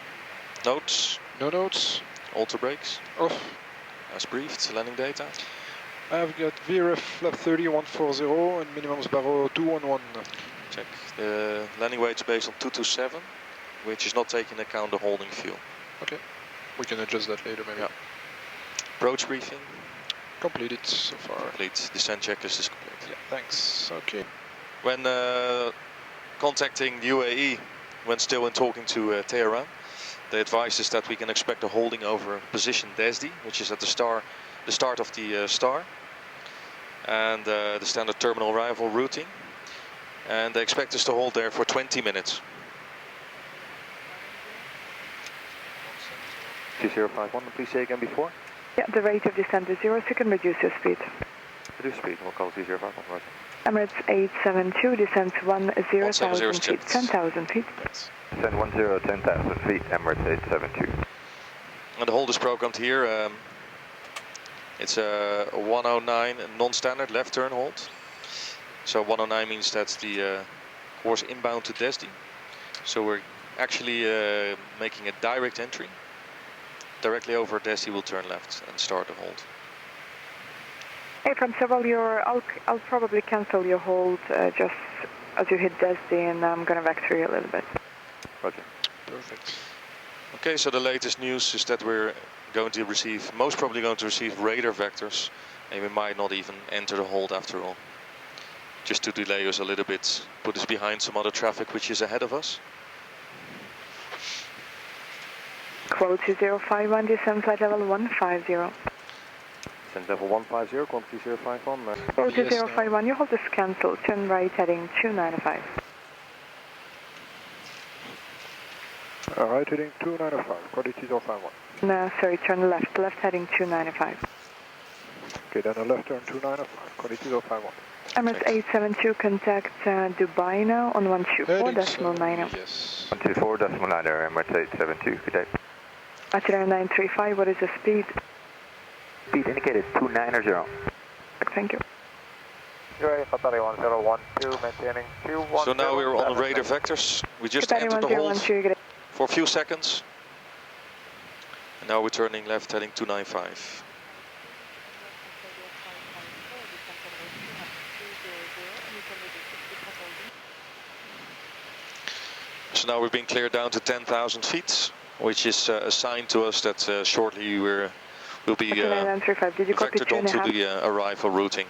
Notes? No notes. Alter brakes? Off. As briefed, landing data? I've got VRF flap 30 140 and minimum Sbarro 211. Check. The landing weight is based on 227, which is not taking into account the holding fuel. Okay. We can adjust that later maybe. Yeah. Approach briefing? Completed so far. Complete. Descent checklist is complete. Yeah, thanks. Okay. When contacting the UAE, when still in talking to Tehran, they advised us that we can expect a holding over position DESD, which is at the start of the star, and the standard terminal arrival routing. And they expect us to hold there for 20 minutes. 2051, please say again before. Yeah, the rate of descent is 0, so you can reduce your speed. Reduce speed, we'll call 051, right. Emirates 872, descent 10,000 feet, 10,000 feet. Descent 10,000 feet, Emirates 872. And the hold is programmed here. It's a 109 non-standard left turn hold. So 109 means that's the course inbound to DESD. So we're actually making a direct entry. Directly over DESD we'll turn left and start the hold. Hey, from several, I'll probably cancel your hold just as you hit DESD, and I'm going to vector you a little bit. Roger. Perfect. Okay, so the latest news is that we're going to receive, most probably going to receive radar vectors, and we might not even enter the hold after all. Just to delay us a little bit, put us behind some other traffic which is ahead of us. Quality 051, descent flight level 150. Descent level 150, quantity 051. Quality Yes, 051, your hold is cancelled, turn right heading 295. Right heading 295, quality 051. No, sorry, turn left heading 295. Okay, then a left turn 295, quality 051. Emirates 872, contact Dubai now on 124.90. Yes. 124.90, Emirates 872, good day. Attitude 935, what is the speed? Speed indicated 290. Thank you. Qatari 1012, maintaining 210. So now we're on radar vectors. We just entered the hold for a few seconds. And now we're turning left heading 295. So now we're being cleared down to 10,000 feet, which is a sign to us that shortly we'll be vectored onto the arrival routing.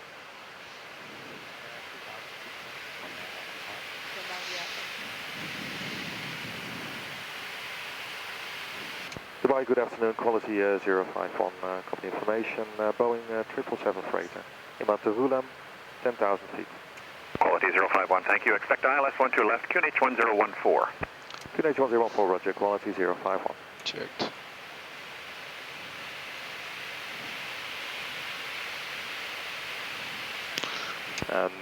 Dubai, good afternoon, quality 051, company information, Boeing 777 freighter, inbound to Rulam, 10,000 feet. Quality 051, thank you. Expect ILS 12 left, QNH 1014. QNH 1014, roger, quality 051. Checked.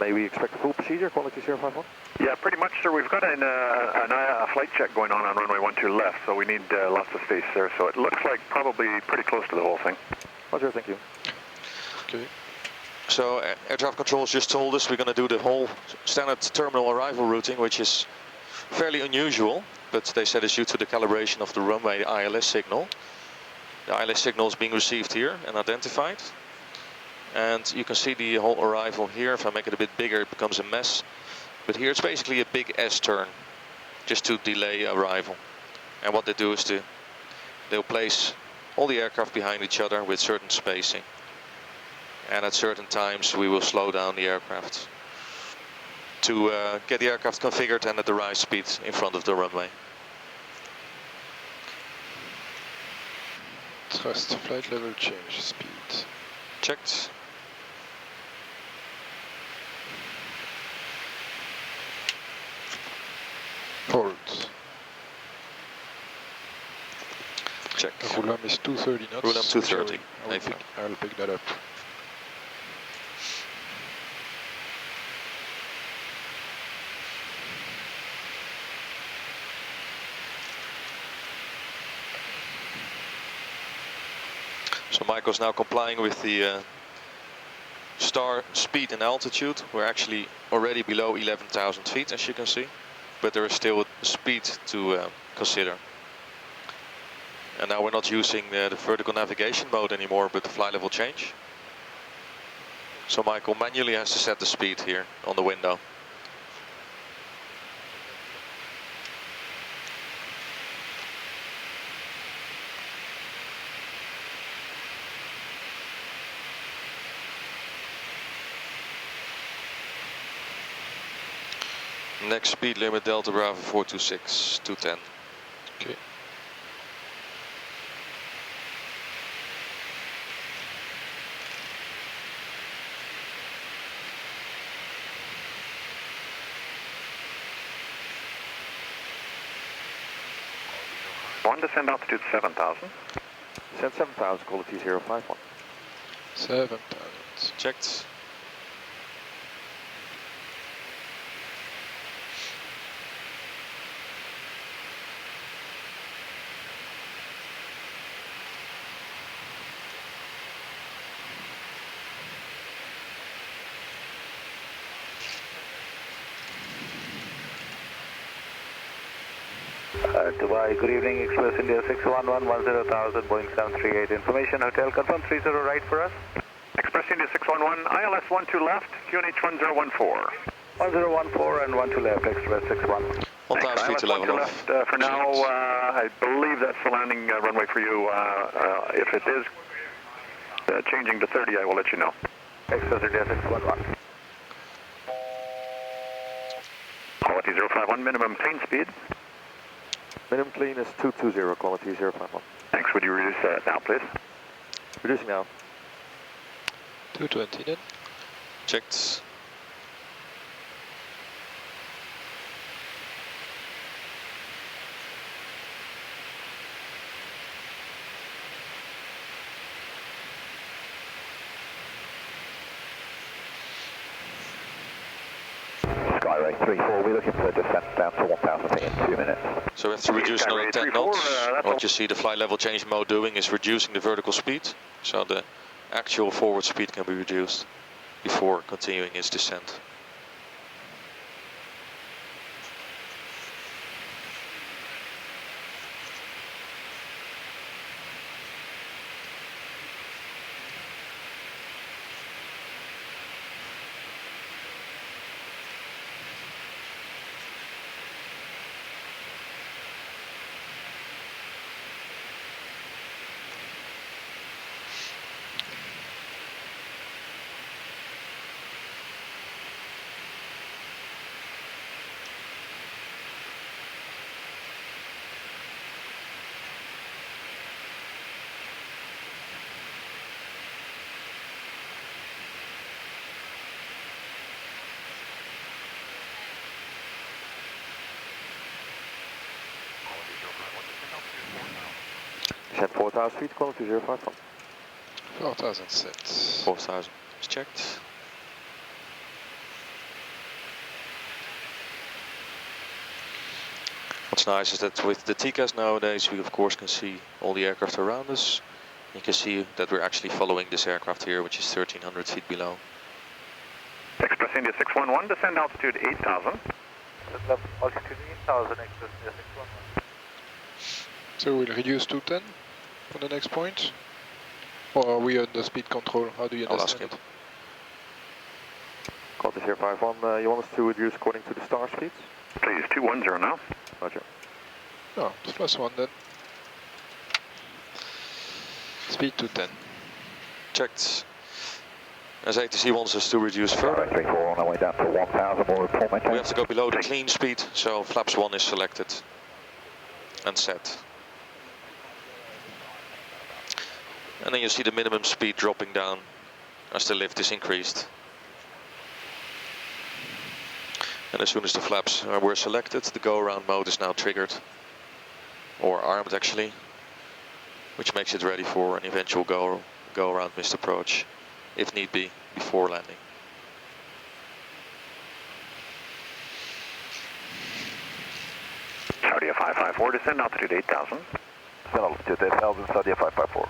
May we expect a full procedure, quality 051? Yeah, pretty much, sir. We've got a flight check going on runway 12 left, so we need lots of space there. So it looks like probably pretty close to the whole thing. Roger, thank you. Okay. So air traffic controls just told us we're going to do the whole standard terminal arrival routing, which is fairly unusual, but they said it's due to the calibration of the runway ILS signal. The ILS signal is being received here and identified. And you can see the whole arrival here. If I make it a bit bigger, it becomes a mess. But here it's basically a big S-turn, just to delay arrival. And what they do is they'll place all the aircraft behind each other with certain spacing. And at certain times we will slow down the aircraft to get the aircraft configured and at the right speed in front of the runway. Thrust flight level change speed. Checked. Check. Roulam is 230 knots. Roulam 230. I'll pick that up. So Michael's now complying with the star speed and altitude. We're actually already below 11,000 feet, as you can see, but there is still a speed to consider. And now we're not using the vertical navigation mode anymore, but the fly level change. So Michael manually has to set the speed here on the window. Next speed limit Delta Bravo 426, 210. Okay. One, descend altitude 7,000. Descend 7,000, quality 051. 7,000. Checked. Dubai, good evening, Express India 611, 10,000, Boeing 738, information, hotel, confirm 30 right for us. Express India 611, ILS 12 left, QNH 1014. 1014 and 12 left, Express 61. 1,000 feet to level off. For now, I believe that's the landing runway for you. If it is changing to 30, I will let you know. Express India 611. Quality 051, minimum clean speed. Minimum clean is 220, quality 051. Thanks, would you reduce that now, please? Reducing now. 220 then. Checked. Skyway 34, we're looking for descent down to 1,000 feet in 2 minutes. So we have to reduce another 10 knots. What you see the fly level change mode doing is reducing the vertical speed, so the actual forward speed can be reduced before continuing its descent. Descend 4,000 feet, quality 051. 4,000 set. 4,000 is checked. What's nice is that with the TCAS nowadays, we of course can see all the aircraft around us. You can see that we're actually following this aircraft here, which is 1,300 feet below. Express India 611, descend altitude 8,000. Altitude 8,000, Express India 611. So we'll reduce to 10 for the next point? Or are we under speed control? How do you understand it? Quality 051, you want us to reduce according to the star speeds? Please, 210 now. Roger. Oh, it's +1 then. Speed to 10. Checked. As ATC wants us to reduce further. 34 on our way down to 1,000, more report maintain. We have to go below the clean speed, so flaps 1 is selected and set. And then you see the minimum speed dropping down as the lift is increased. And as soon as the flaps were selected, the go-around mode is now triggered, or armed actually. which makes it ready for an eventual go around missed approach, if need be, before landing. Saudi 554, descend altitude 8000. Descend altitude 8000, Saudi 554.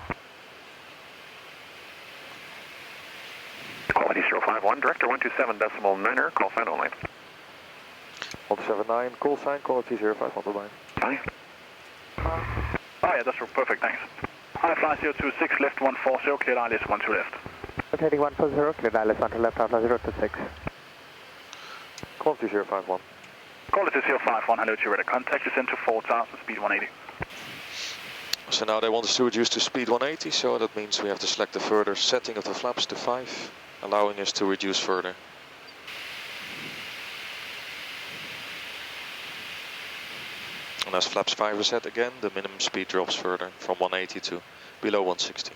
Quality 051, director 127.9er, call sign only. 179, call sign, quality 051, Dubai. Bye. Oh yeah, that's perfect, thanks. Fly 026, left 140, cleared ILS 12 left. Rotating 140, cleared ILS 12 left, Alpha 026. Quality 051. Quality 051, hello to radar contact, descend to 4000, speed 180. So now they want us to reduce to speed 180, so that means we have to select the further setting of the flaps to 5, allowing us to reduce further. And as flaps 5 are set again, the minimum speed drops further from 180 to below 160.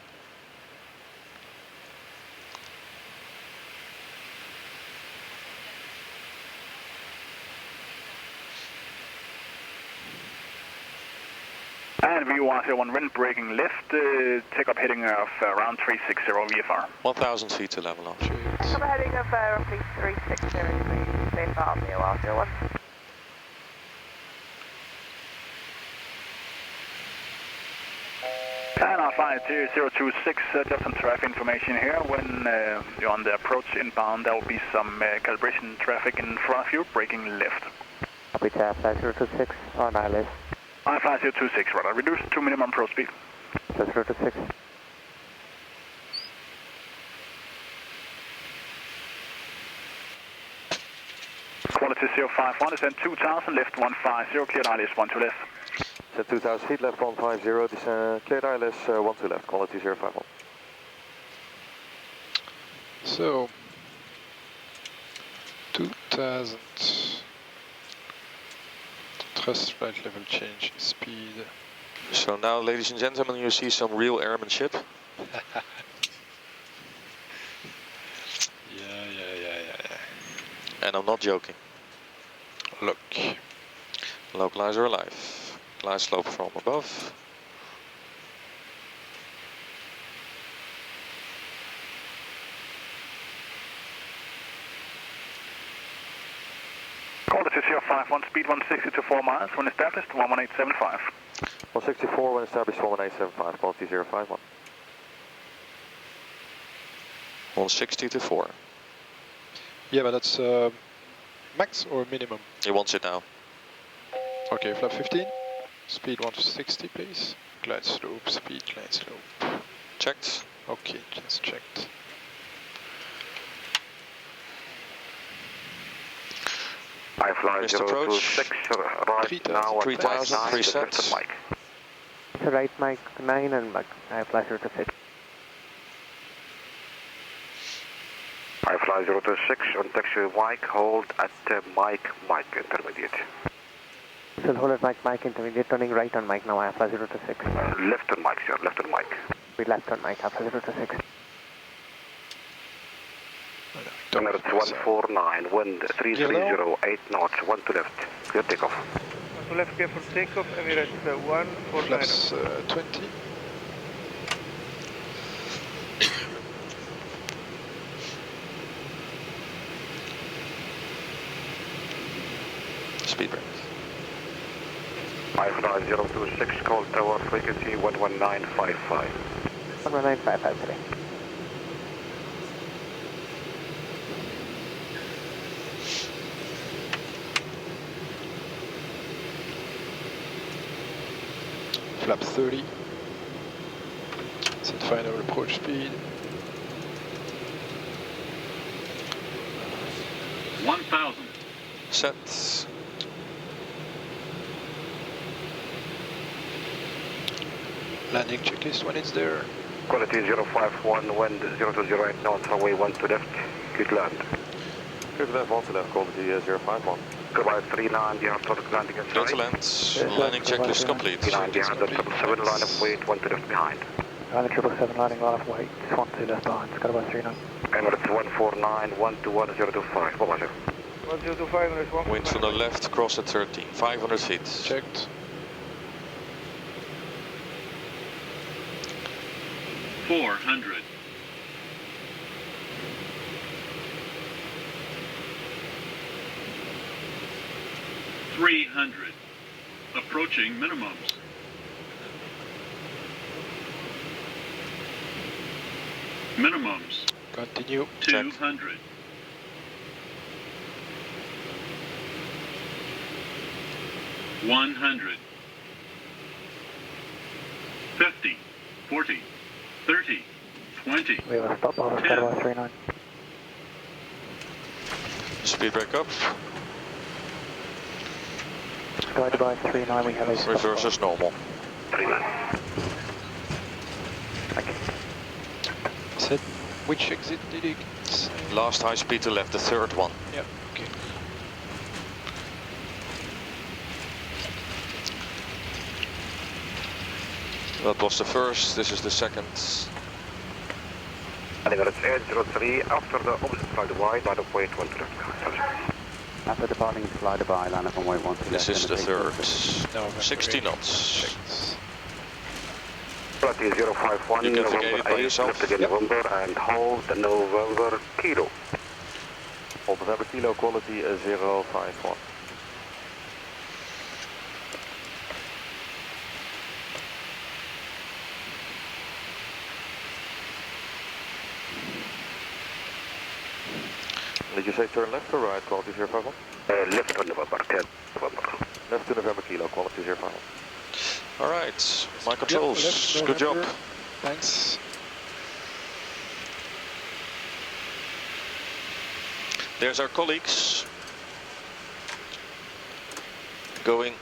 And VU101 wind breaking left, take-up heading of around 360 VFR. 1,000 feet to level off. Take-up heading of roughly 360 degrees VFR, VU101. And I'll fly 026, just some traffic information here. When you're on the approach inbound, there will be some calibration traffic in front of you, braking left. Copy, fly 026 on ILS. I fly 026, radar, reduce to minimum approach speed. 026. Quality 051, descend 2000, left 150, cleared ILS 12 left. Descend 2000 feet, left 150, descend, cleared ILS 12 left, quality 051. So, 2000, thrust flight level change speed. So now, ladies and gentlemen, you see some real airmanship. Yeah. And I'm not joking. Look. Localizer alive. Glide slope from above. Quality 051, speed 160 to 4 miles, when established 11875. 164 when established 11875, quality 051. 160 to 4. Yeah, but that's max or minimum? He wants it now. Okay, flap 15. Speed 160, please. Glide slope, speed, glide slope. Checked. Okay, just checked. I fly Missed approach. 026, right now 3000, preset. Right mic 9 and I fly 026. I fly 026 on taxi mic, hold at mic intermediate. So hold at mic intermediate, turning right on mic now, I fly 026. Left on mic, sir, left on mic. We left on mic, I fly 026. Emirates 149, wind 330, 8 knots, 1 to left. Clear takeoff. 1 to left, clear for takeoff, Emirates 149. Flaps 20. Speed break. I fly 026, call tower frequency 11955. 11955 today. Flap 30. Set final approach speed. 1000. Set. Landing checklist when it's there. Quality 051, wind 0208 knots, runway 1 to left. Good land. Good left, 1 to left, quality 051. Goodbye 39, the after landing inside. Clear to land. Landing checklist complete. 39, the 777, line of weight, 1 to left behind. On the 777 landing, line of weight, 1 to left behind, Skybar 39. Emirates 149, 121.025, what was it? 1025, Emirates 149. Wind from the left, cross at 13, 500 feet. Checked. 400. $300. Approaching minimums. Minimums. Continue. 200. Check. 100. 50. 40. 30. 20. We have a stop over 10. Skybar 39. Speed break up. Sky Dubai 39, we have a stop. Reverse as normal. 39. Thank you. Said which exit did he say? Last high speed to left, the third one. Yep, okay. That was the first, this is the second. Emirates 803 after the opposite flight wide by the point 1 to left. After departing fly Dubai, line up on way 1 to This left. is the third. November 60 8. knots. Quality 051, You get the November gate by 8, yourself? left again November and hold the November Kilo. Hold November Kilo, quality 051. Did you say turn left or right, quality 051? Left to November 10, November. Left to November Kilo, quality 051. Alright, my controls, Yep, good job. November. Thanks. There's our colleagues going.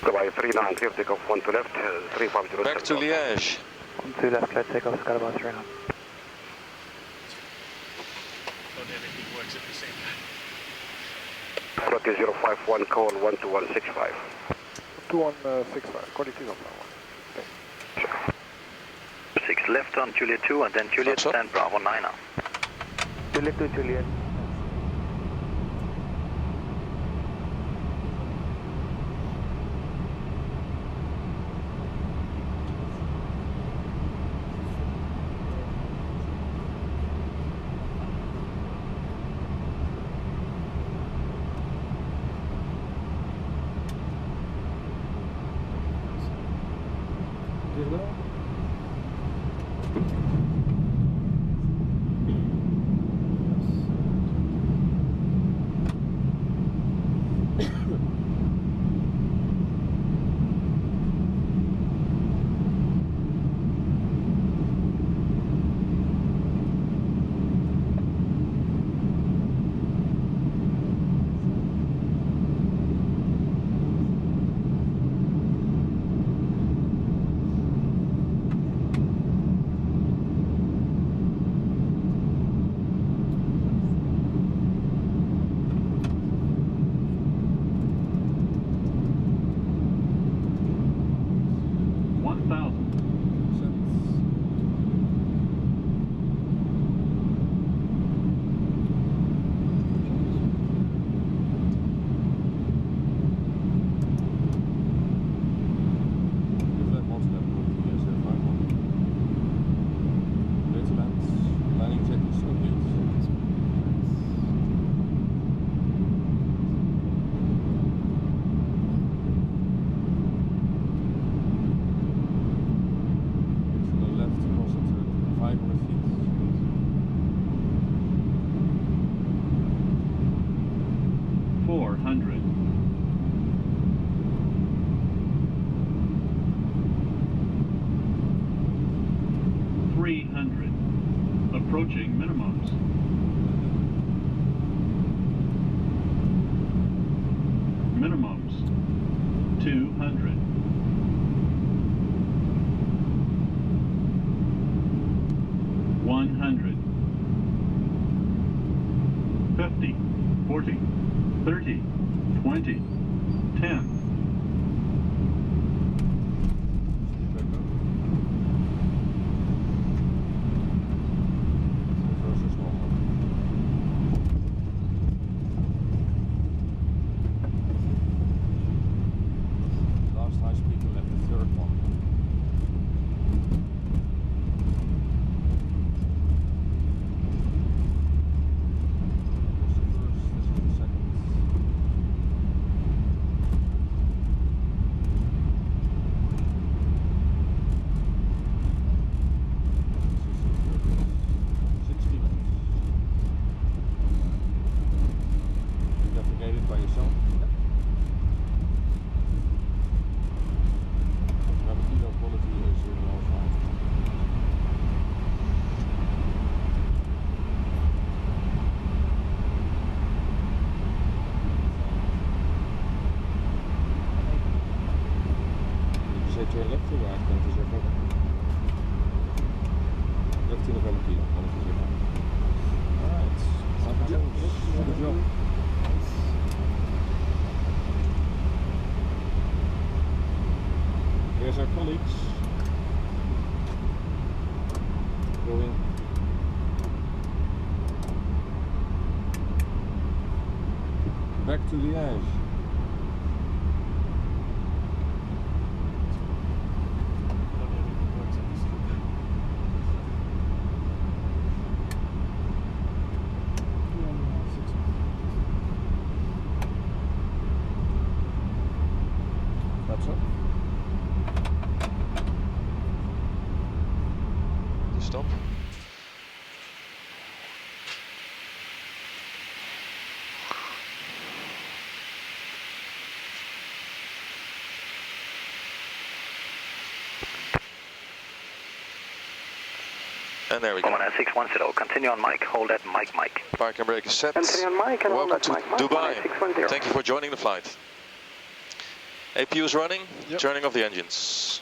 Dubai 39, clear takeoff 1 to left, 350. Back to Liege. 1 to left, clear takeoff, Sky Dubai 39. Not everything works at the same time. Quality 051, call 12165. 2165, quality of power. 6 left on Juliet 2 and then Juliet That's up. 10 Bravo 9 now. Juliet to Juliet. Approaching minimums. Minimums. 200. $100. 50. 40. 30. 20. 10. 18 November kilo. Alright. Good job. Here's our colleagues. Going. Back to Liege. That's up. Stop. And there we go. 610, continue on mic, hold that mic. Park and brake is set. Continue on mic and hold Welcome that to mic. Dubai. 610. Thank you for joining the flight. APU is running, turning off the engines.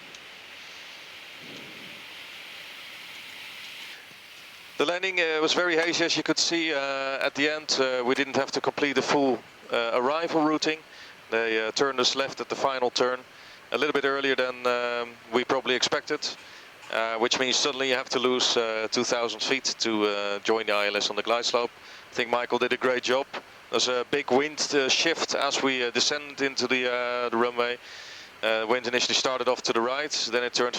The landing was very hazy, as you could see at the end. We didn't have to complete the full arrival routing. They turned us left at the final turn a little bit earlier than we probably expected. Which means suddenly you have to lose 2,000 feet to join the ILS on the glide slope. I think Michael did a great job. There's a big wind shift as we descended into the runway. Wind initially started off to the right, then it turned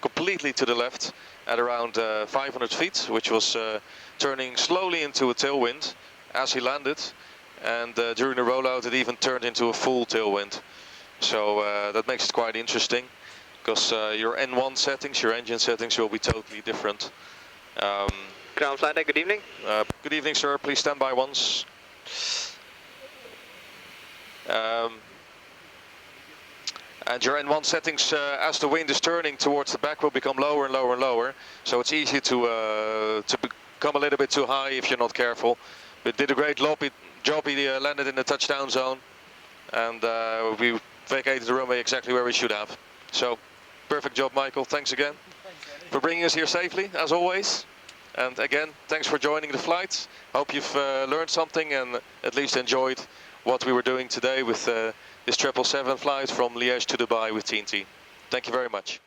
completely to the left at around 500 feet, which was turning slowly into a tailwind as he landed. And during the rollout it even turned into a full tailwind. So that makes it quite interesting, because your N1 settings, your engine settings will be totally different. Ground flight deck, good evening. Good evening, sir. Please stand by once. And your N1 settings, as the wind is turning towards the back, will become lower and lower and lower. So it's easy to become a little bit too high if you're not careful. But did a great job. He landed in the touchdown zone, and we vacated the runway exactly where we should have. So, perfect job, Michael. Thanks again for bringing us here safely, as always. And again, thanks for joining the flight. Hope you've learned something and at least enjoyed what we were doing today with this 777 flight from Liège to Dubai with TNT. Thank you very much.